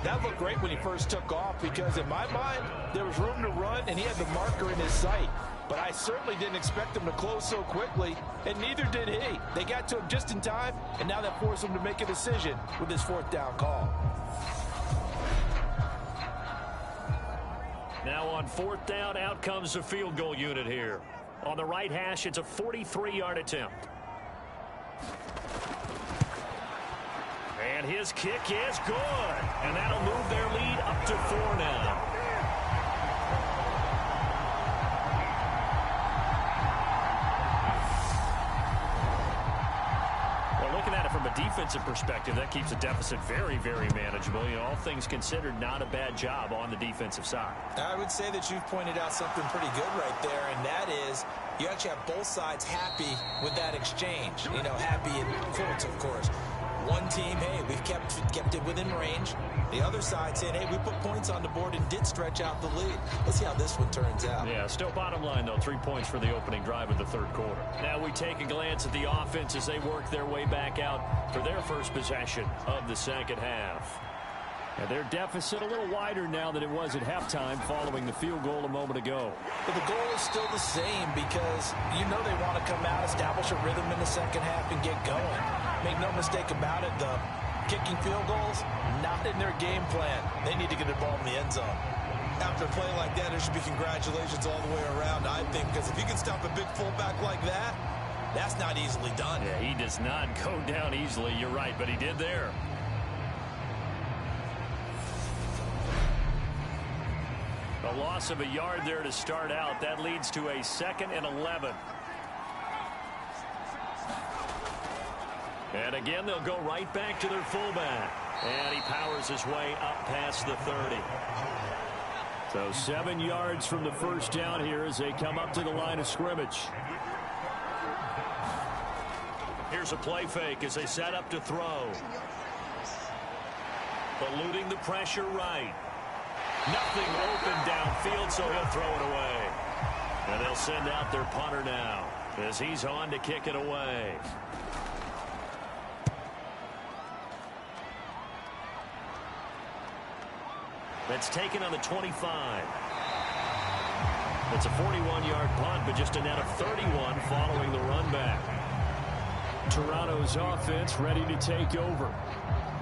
S3: That looked great when he first took off because in my mind, there was room to run and he had the marker in his sight. But I certainly didn't expect him to close so quickly, and neither did he. They got to him just in time, and now that forced him to make a decision with his 4th down call.
S4: Now on 4th down, out comes the field goal unit here. On the right hash, it's a 43-yard attempt. And his kick is good. And that'll move their lead up to 4 now. Well, looking at it from a defensive perspective, that keeps the deficit very, very manageable. You know, all things considered, not a bad job on the defensive side.
S3: I would say that you've pointed out something pretty good right there, and that is you actually have both sides happy with that exchange. You know, happy in quotes, of course. One team, hey, we've kept it within range. The other side saying, hey, we put points on the board and did stretch out the lead. Let's see how this one turns out.
S4: Yeah, still bottom line, though, 3 points for the opening drive of the 3rd quarter. Now we take a glance at the offense as they work their way back out for their first possession of the 2nd half.
S6: And their deficit a little wider now than it was at halftime following the field goal a moment ago.
S3: But the goal is still the same because you know they want to come out, establish a rhythm in the 2nd half, and get going. Make no mistake about it, the kicking field goals, not in their game plan. They need to get the ball in the end zone. After a play like that, there should be congratulations all the way around, I think, because if you can stop a big fullback like that, that's not easily done.
S4: Yeah, he does not go down easily. You're right, but he did there. A loss of a yard there to start out. That leads to a 2nd and 11. And again, they'll go right back to their fullback. And he powers his way up past the 30.
S6: So 7 yards from the 1st down here as they come up to the line of scrimmage.
S4: Here's a play fake as they set up to throw. Eluding the pressure right. Nothing open downfield, so he'll throw it away. And they'll send out their punter now as he's on to kick it away. That's taken on the 25. It's a 41-yard punt, but just a net of 31 following the run back.
S6: Toronto's offense ready to take over.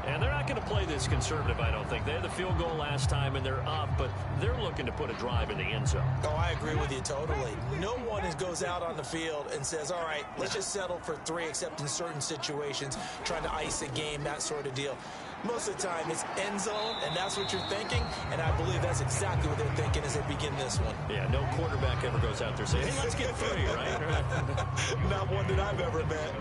S4: And they're not going to play this conservative, I don't think. They had the field goal last time, and they're up, but they're looking to put a drive in the end zone.
S3: Oh, I agree with you totally. No one goes out on the field and says, all right, let's just settle for 3, except in certain situations, trying to ice a game, that sort of deal. Most of the time, it's end zone, and that's what you're thinking, and I believe that's exactly what they're thinking as they begin this one.
S4: Yeah, no quarterback ever goes out there saying, hey, let's get 3, right?
S3: Not one that I've ever met.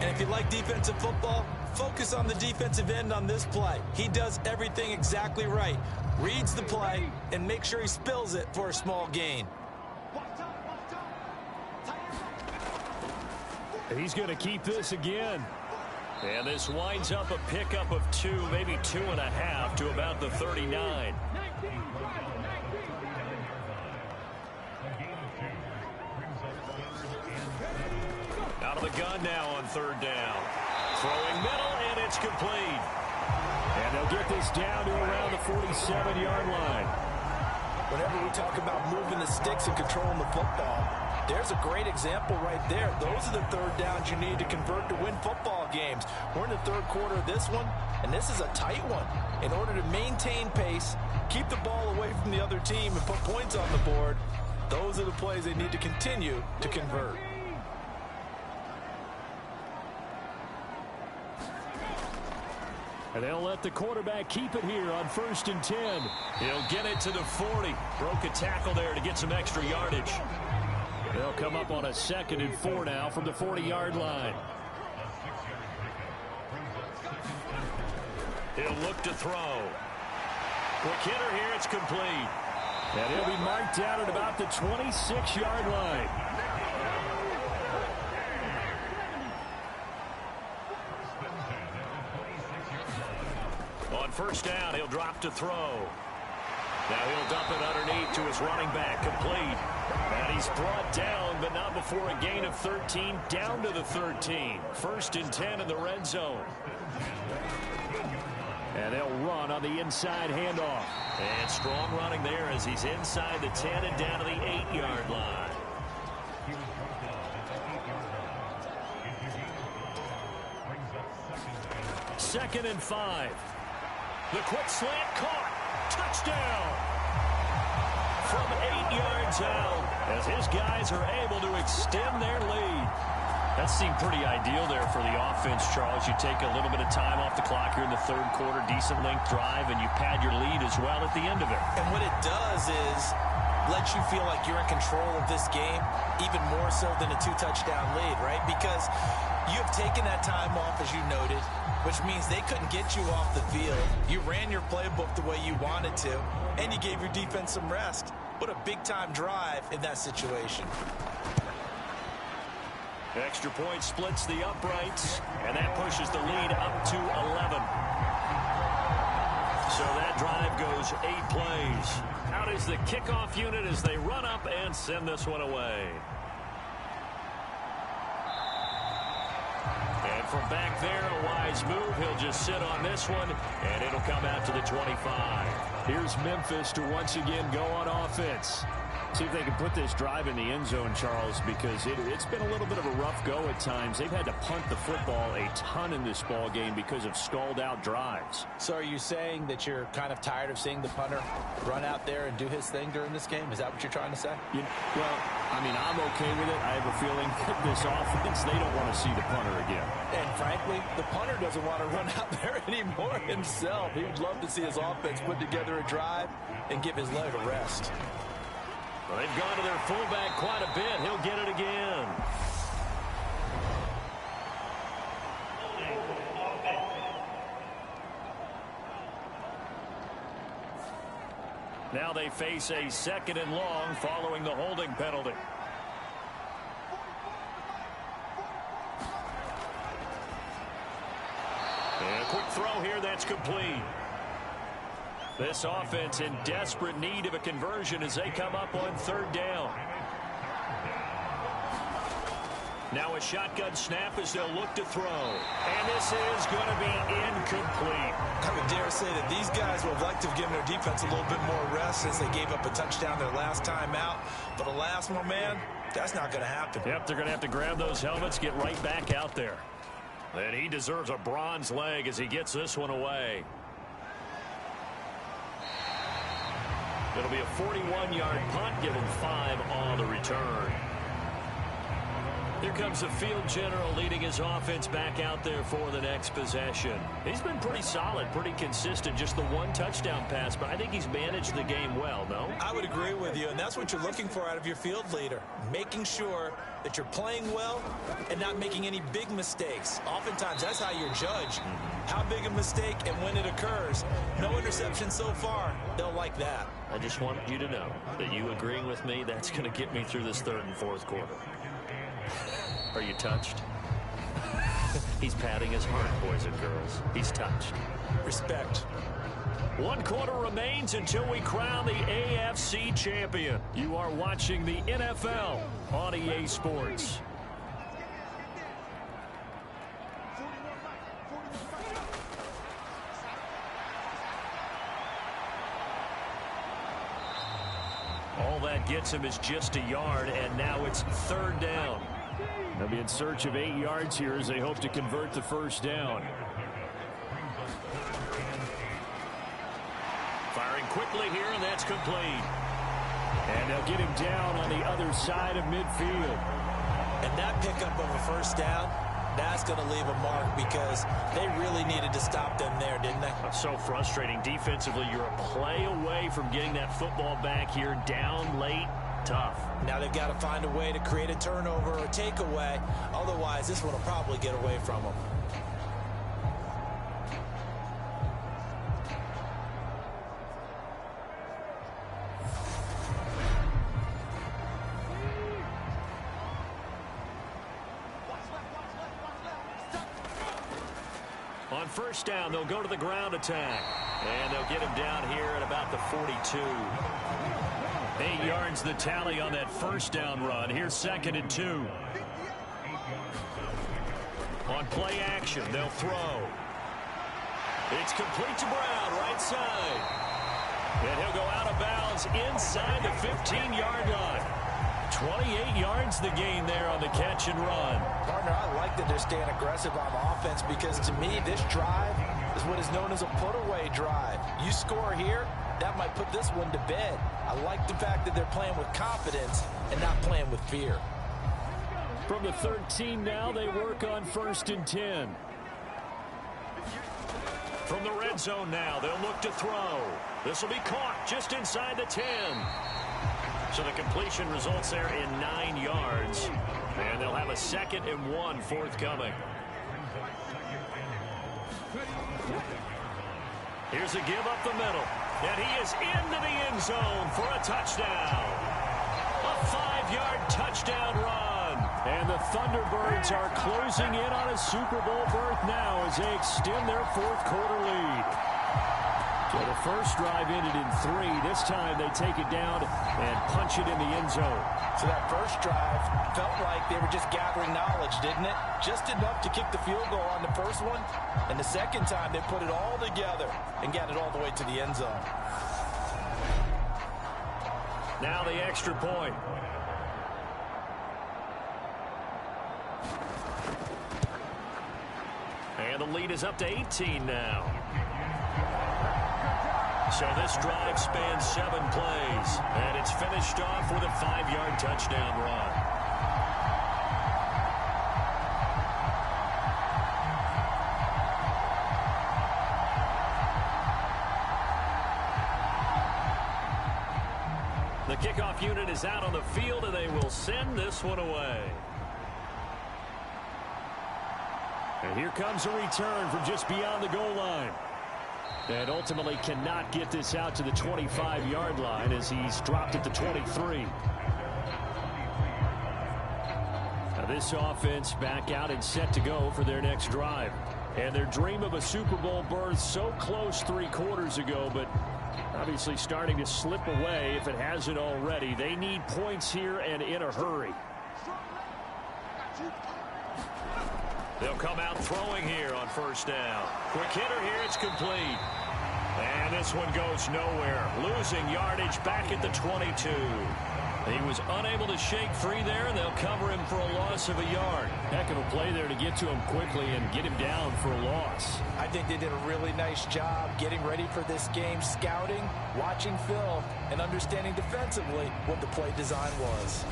S3: And if you like defensive football, focus on the defensive end on this play. He does everything exactly right. Reads the play and make sure he spills it for a small gain.
S6: He's going to keep this again.
S4: And this winds up a pickup of 2, maybe 2.5 to about the 39. Out of the gun now on 3rd down. Throwing middle, and it's complete.
S6: And they'll get this down to around the 47-yard line.
S3: Whenever we talk about moving the sticks and controlling the football, there's a great example right there. Those are the 3rd downs you need to convert to win football games. We're in the 3rd quarter of this one, and this is a tight one. In order to maintain pace, keep the ball away from the other team, and put points on the board, those are the plays they need to continue to convert.
S6: And they'll let the quarterback keep it here on 1st and 10.
S4: He'll get it to the 40. Broke a tackle there to get some extra yardage.
S6: They'll come up on a 2nd and 4 now from the 40-yard line.
S4: He'll look to throw. Quick hitter here, it's complete.
S6: And he'll be marked down at about the 26-yard line.
S4: On 1st down, he'll drop to throw. Now he'll dump it underneath to his running back, complete. And he's brought down, but not before a gain of 13, down to the 13. 1st and 10 in the red zone.
S6: And they'll run on the inside handoff.
S4: And strong running there as he's inside the 10 and down to the 8-yard line.
S6: Second and 5.
S4: The quick slant caught. Touchdown. From 8 yards out as his guys are able to extend their lead.
S2: That seemed pretty ideal there for the offense, Charles. You take a little bit of time off the clock here in the 3rd quarter, decent length drive, and you pad your lead as well at the end of it.
S3: And what it does is let you feel like you're in control of this game, even more so than a 2-touchdown lead, right? Because you have taken that time off, as you noted, which means they couldn't get you off the field. You ran your playbook the way you wanted to, and you gave your defense some rest. What a big-time drive in that situation.
S4: Extra point splits the uprights, and that pushes the lead up to 11. So that drive goes 8 plays. Out is the kickoff unit as they run up and send this one away. And from back there, a wise move. He'll just sit on this one, and it'll come out to the 25.
S6: Here's Memphis to once again go on offense.
S4: See if they can put this drive in the end zone, Charles, because it's been a little bit of a rough go at times. They've had to punt the football a ton in this ball game because of stalled out drives.
S3: So are you saying that you're kind of tired of seeing the punter run out there and do his thing during this game? Is that what you're trying to say?
S4: Well, I mean, I'm okay with it. I have a feeling that this offense, they don't want to see the punter again.
S3: And frankly, the punter doesn't want to run out there anymore himself. He would love to see his offense put together a drive and give his leg a rest.
S4: Well, they've gone to their fullback quite a bit. He'll get it again. Now they face a 2nd and long following the holding penalty. And a quick throw here, that's complete. This offense in desperate need of a conversion as they come up on 3rd down.
S2: Now a shotgun snap as they'll look to throw. And this is going to be incomplete.
S3: I would dare say that these guys would have liked to have given their defense a little bit more rest since they gave up a touchdown their last time out. But alas, my man, that's not going to happen.
S2: Yep, they're going to have to grab those helmets, get right back out there. And he deserves a bronze leg as he gets this one away. It'll be a 41-yard punt, given 5 on the return. Here comes the field general leading his offense back out there for the next possession. He's been pretty solid, pretty consistent, just the one touchdown pass, but I think he's managed the game well, no?
S3: I would agree with you, and that's what you're looking for out of your field leader, making sure that you're playing well and not making any big mistakes. Oftentimes, that's how you're judged. How big a mistake and when it occurs. No interception so far. They'll like that.
S2: I just want you to know that you agreeing with me, that's going to get me through this third and fourth quarter. Are you touched? He's patting his heart, boys and girls. He's touched.
S3: Respect.
S2: 1 quarter remains until we crown the AFC champion. You are watching the NFL on EA Sports. All that gets him is just a yard, and now it's 3rd down.
S4: They'll be in search of 8 yards here as they hope to convert the first down.
S2: Firing quickly here, and that's complete.
S4: And they'll get him down on the other side of midfield.
S3: And that pickup of a first down, that's going to leave a mark because they really needed to stop them there, didn't they?
S2: So frustrating. Defensively, you're a play away from getting that football back here, down late. Tough.
S3: Now they've got to find a way to create a turnover or takeaway. Otherwise, this one will probably get away from them.
S2: On first down, they'll go to the ground attack. And they'll get him down here at about the 42. 8 yards the tally on that first down run. Here's 2nd and 2. On play action, they'll throw. It's complete to Brown, right side. And he'll go out of bounds inside the 15-yard line. 28 yards the gain there on the catch and run.
S3: Partner, I like that they're staying aggressive on offense because to me, this drive is what is known as a put-away drive. You score here, that might put this one to bed. I like the fact that they're playing with confidence and not playing with fear.
S4: From the 13 now, they work on 1st and 10.
S2: From the red zone now, they'll look to throw. This will be caught just inside the 10. So the completion results there in 9 yards. And they'll have a 2nd and 1 forthcoming. Here's a give up the middle. And he is into the end zone for a touchdown. A 5-yard touchdown run.
S4: And the Thunderbirds are closing in on a Super Bowl berth now as they extend their 4th quarter lead. So the first drive ended in 3. This time they take it down and punch it in the end zone.
S3: So that first drive felt like they were just gathering knowledge, didn't it? Just enough to kick the field goal on the first one. And the second time they put it all together and got it all the way to the end zone.
S2: Now the extra point. And the lead is up to 18 now. So this drive spans 7 plays, and it's finished off with a 5-yard touchdown run. The kickoff unit is out on the field, and they will send this one away.
S4: And here comes a return from just beyond the goal line. And ultimately cannot get this out to the 25-yard line as he's dropped at the 23. Now this offense back out and set to go for their next drive. And their dream of a Super Bowl berth so close 3 quarters ago, but obviously starting to slip away if it hasn't already. They need points here and in a hurry.
S2: They'll come out throwing here on first down. Quick hitter here, it's complete. And this one goes nowhere. Losing yardage back at the 22. He was unable to shake free there, and they'll cover him for a loss of a yard.
S4: Heck of a play there to get to him quickly and get him down for a loss.
S3: I think they did a really nice job getting ready for this game, scouting, watching film, and understanding defensively what the play design was.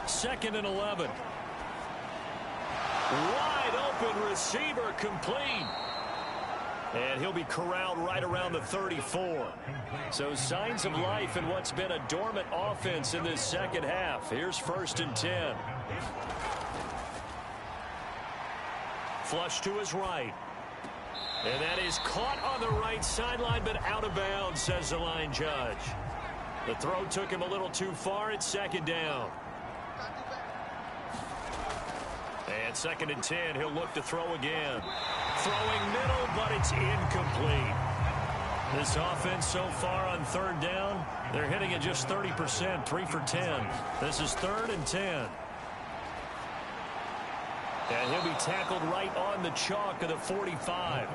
S2: Second and 11. Wide open receiver complete. And he'll be corralled right around the 34. So signs of life in what's been a dormant offense in this second half. Here's first and 10. Flush to his right. And that is caught on the right sideline, but out of bounds, says the line judge. The throw took him a little too far. It's second down. And second and 10, he'll look to throw again. Throwing middle, but it's incomplete. This offense so far on third down, they're hitting at just 30%, 3 for 10. This is third and 10. And he'll be tackled right on the chalk of the 45.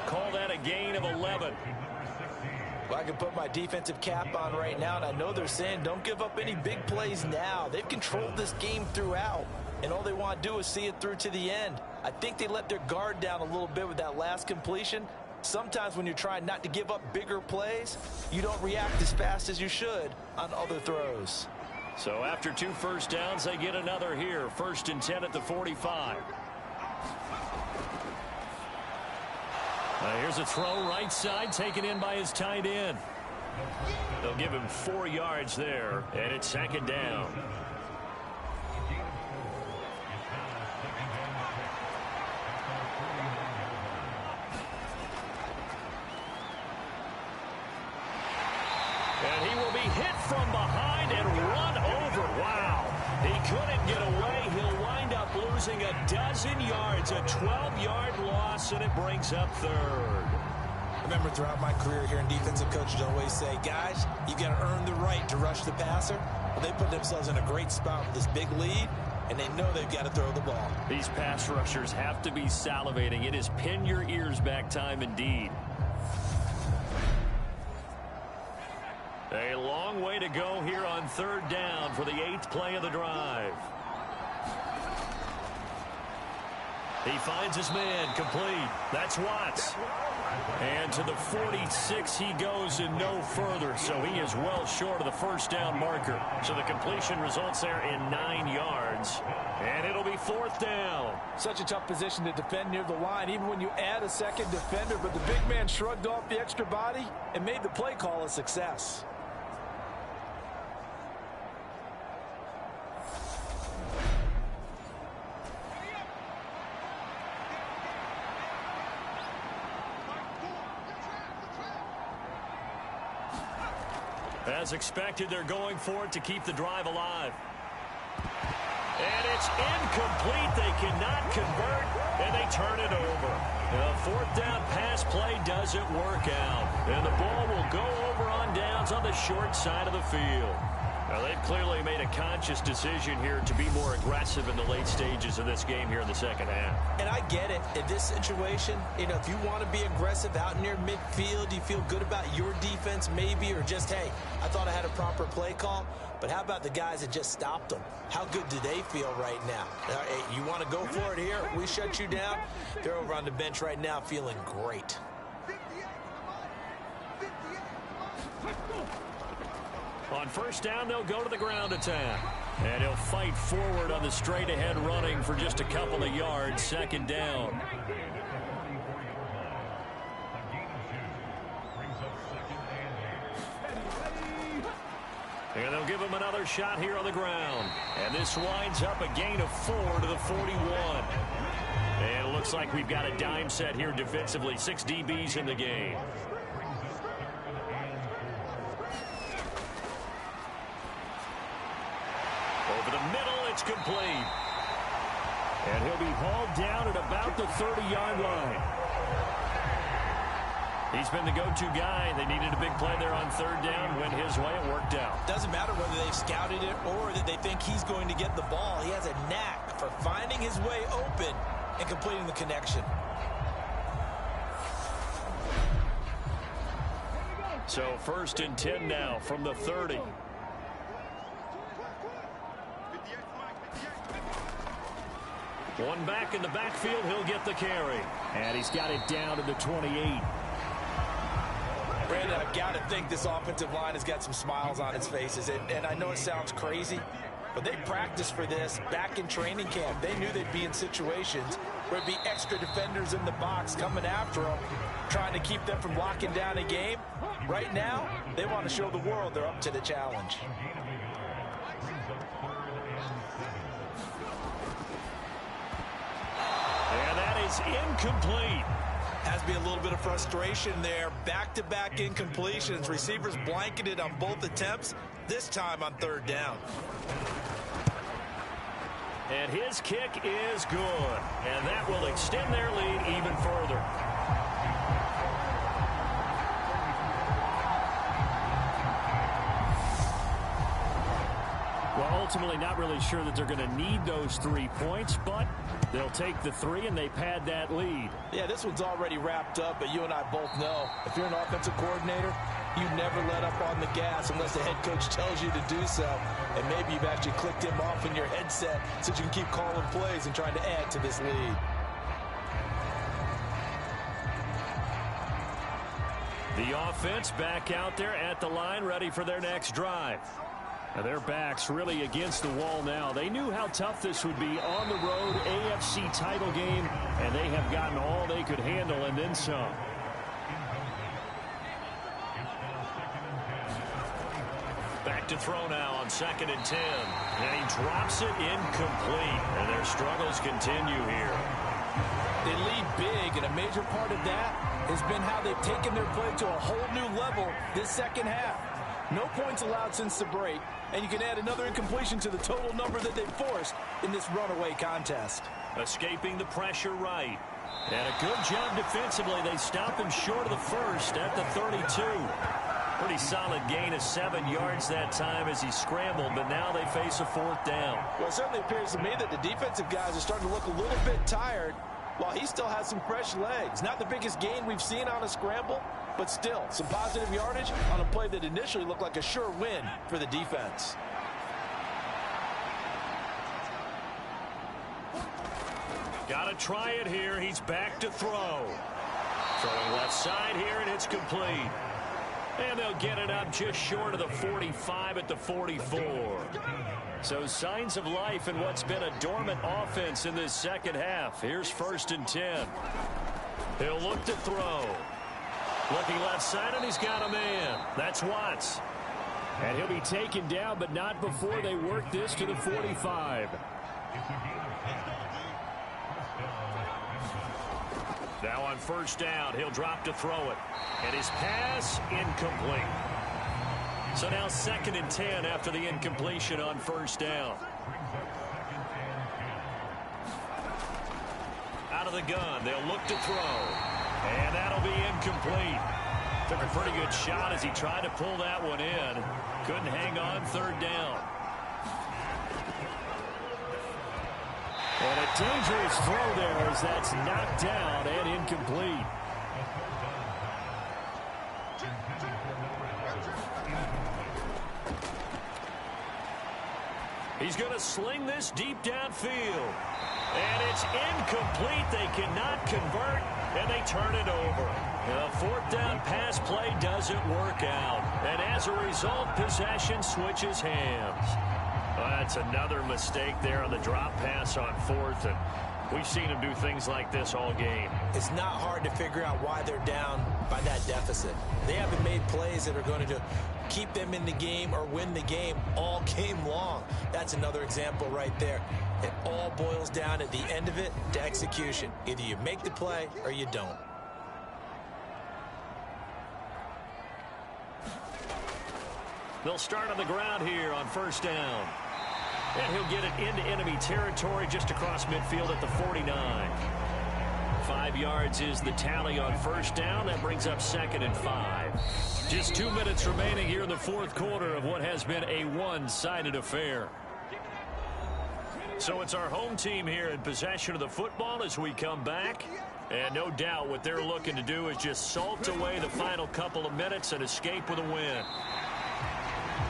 S2: Call that a gain of 11.
S3: Well, I can put my defensive cap on right now, and I know they're saying don't give up any big plays now. They've controlled this game throughout, and all they want to do is see it through to the end. I think they let their guard down a little bit with that last completion. Sometimes when you're trying not to give up bigger plays, you don't react as fast as you should on other throws.
S2: So after 2 first downs, they get another here. First and 10 at the 45. Here's a throw right side, taken in by his tight end. They'll give him 4 yards there, and it's second down. And he will be hit from behind and run over. Wow. He couldn't get away. He'll wind up losing a dozen yards, a 12-yard loss, and it brings up third.
S3: I remember throughout my career here in defensive coaches always say, guys, you got to earn the right to rush the passer. Well, they put themselves in a great spot with this big lead, and they know they've got to throw the ball.
S2: These pass rushers have to be salivating. It is pin your ears back time indeed. A long way to go here on third down for the 8th play of the drive. He finds his man, complete. That's Watts. And to the 46 he goes and no further, so he is well short of the first down marker. So the completion results there in 9 yards, and it'll be 4th down.
S3: Such a tough position to defend near the line, even when you add a second defender, but the big man shrugged off the extra body and made the play call a success.
S2: As expected, they're going for it to keep the drive alive. And it's incomplete. They cannot convert, and they turn it over. The 4th down pass play doesn't work out. And the ball will go over on downs on the short side of the field. Now, they've clearly made a conscious decision here to be more aggressive in the late stages of this game here in the second half.
S3: And I get it. In this situation, you know, if you want to be aggressive out near midfield, you feel good about your defense maybe, or just, hey, I thought I had a proper play call. But how about the guys that just stopped them? How good do they feel right now? Hey, you want to go for it here? We shut you down? They're over on the bench right now feeling great.
S2: On first down, they'll go to the ground attack. And he'll fight forward on the straight-ahead running for just a couple of yards. Second down. And they'll give him another shot here on the ground. And this winds up a gain of 4 to the 41. And it looks like we've got a dime set here defensively. 6 DBs in the game. Over the middle, it's complete. And he'll be hauled down at about the 30-yard line.
S4: He's been the go-to guy. They needed a big play there on third down. Went his way. It worked out.
S3: Doesn't matter whether they've scouted it or that they think he's going to get the ball. He has a knack for finding his way open and completing the connection.
S4: So 1st and 10 now from the 30. One back in the backfield. He'll get the carry. And he's got it down to the 28.
S3: Brandon, I've got to think this offensive line has got some smiles on its faces. And I know it sounds crazy, but they practiced for this back in training camp. They knew they'd be in situations where there'd be extra defenders in the box coming after them, trying to keep them from locking down a game. Right now, they want to show the world they're up to the challenge.
S4: And that is incomplete.
S3: Has to be a little bit of frustration there. Back-to-back incompletions. Receivers blanketed on both attempts, this time on third down.
S4: And his kick is good. And that will extend their lead even further. Well, ultimately not really sure that they're going to need those 3 points, but they'll take the 3 and they pad that lead.
S3: Yeah, this one's already wrapped up, but you and I both know if you're an offensive coordinator, you never let up on the gas unless the head coach tells you to do so. And maybe you've actually clicked him off in your headset so you can keep calling plays and trying to add to this lead.
S4: The offense back out there at the line, ready for their next drive. Now their backs really against the wall now. They knew how tough this would be on the road, AFC title game, and they have gotten all they could handle and then some. Back to throw now on 2nd and 10. And he drops it incomplete. And their struggles continue here.
S3: They lead big, and a major part of that has been how they've taken their play to a whole new level this second half. No points allowed since the break, and you can add another incompletion to the total number that they've forced in this runaway contest.
S4: Escaping the pressure right. And a good job defensively. They stop him short of the first at the 32. Pretty solid gain of 7 yards that time as he scrambled, but now they face a 4th down.
S3: Well, it certainly appears to me that the defensive guys are starting to look a little bit tired while he still has some fresh legs. Not the biggest gain we've seen on a scramble, but still some positive yardage on a play that initially looked like a sure win for the defense.
S4: Got to try it here. He's back to throw. Throwing left side here, and it's complete. And they'll get it up just short of the 45 at the 44. So signs of life in what's been a dormant offense in this second half. Here's 1st and 10. He'll look to throw. Looking left side, and he's got a man. That's Watts. And he'll be taken down, but not before they work this to the 45. Now on 1st down, he'll drop to throw it. And his pass, incomplete. So now 2nd and 10 after the incompletion on 1st down. Out of the gun, they'll look to throw. And that'll be incomplete. Took a pretty good shot as he tried to pull that one in. Couldn't hang on 3rd down. And a dangerous throw there as that's knocked down and incomplete. He's going to sling this deep downfield. And it's incomplete. They cannot convert, and they turn it over. The 4th down pass play doesn't work out. And as a result, possession switches hands. Well, that's another mistake there on the drop pass on 4th. And we've seen him do things like this all game.
S3: It's not hard to figure out why they're down by that deficit. They haven't made plays that are going to keep them in the game or win the game all game long. That's another example right there. It all boils down at the end of it to execution. Either you make the play or you don't.
S4: They'll start on the ground here on 1st down. And he'll get it into enemy territory just across midfield at the 49.
S2: 5 yards is the tally on first down. That brings up 2nd and 5.
S4: Just 2 minutes remaining here in the fourth quarter of what has been a one-sided affair. So it's our home team here in possession of the football as we come back. And no doubt what they're looking to do is just salt away the final couple of minutes and escape with a win.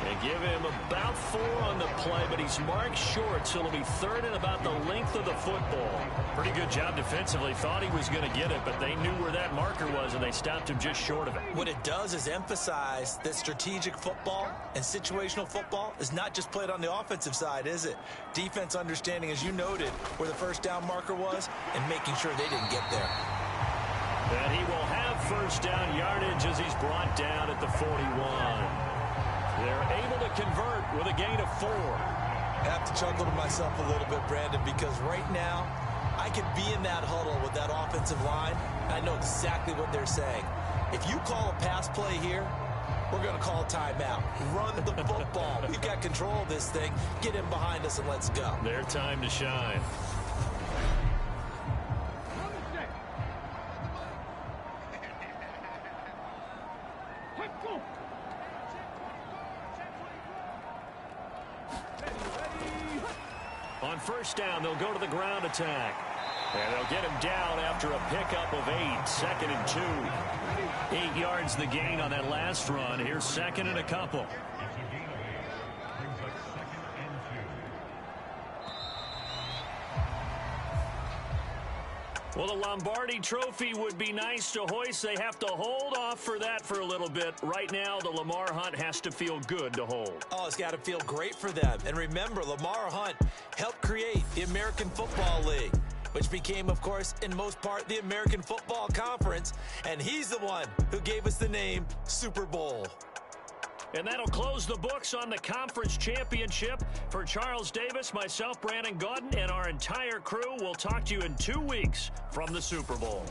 S4: They give him about 4 on the play, but he's marked short, so it'll be 3rd and about the length of the football. Pretty good job defensively. Thought he was going to get it, but they knew where that marker was, and they stopped him just short of it.
S3: What it does is emphasize that strategic football and situational football is not just played on the offensive side, is it? Defense understanding, as you noted, where the first down marker was and making sure they didn't get there.
S4: And he will have first down yardage as he's brought down at the 41. They're able to convert with a gain of 4.
S3: I have to chuckle to myself a little bit, Brandon, because right now I could be in that huddle with that offensive line, and I know exactly what they're saying. If you call a pass play here, we're going to call a timeout. Run the football. We've got control of this thing. Get in behind us and let's go.
S4: Their time to shine. On first down, they'll go to the ground attack. And they'll get him down after a pickup of 8. 2nd and 2. 8 yards the gain on that last run. Here's 2nd and a couple. Well, the Lombardi Trophy would be nice to hoist. They have to hold off for that for a little bit. Right now, the Lamar Hunt has to feel good to hold.
S3: Oh, it's got to feel great for them. And remember, Lamar Hunt helped create the American Football League, which became, of course, in most part, the American Football Conference. And he's the one who gave us the name Super Bowl.
S2: And that'll close the books on the conference championship. For Charles Davis, myself, Brandon Gaudin, and our entire crew, we'll talk to you in 2 weeks from the Super Bowl.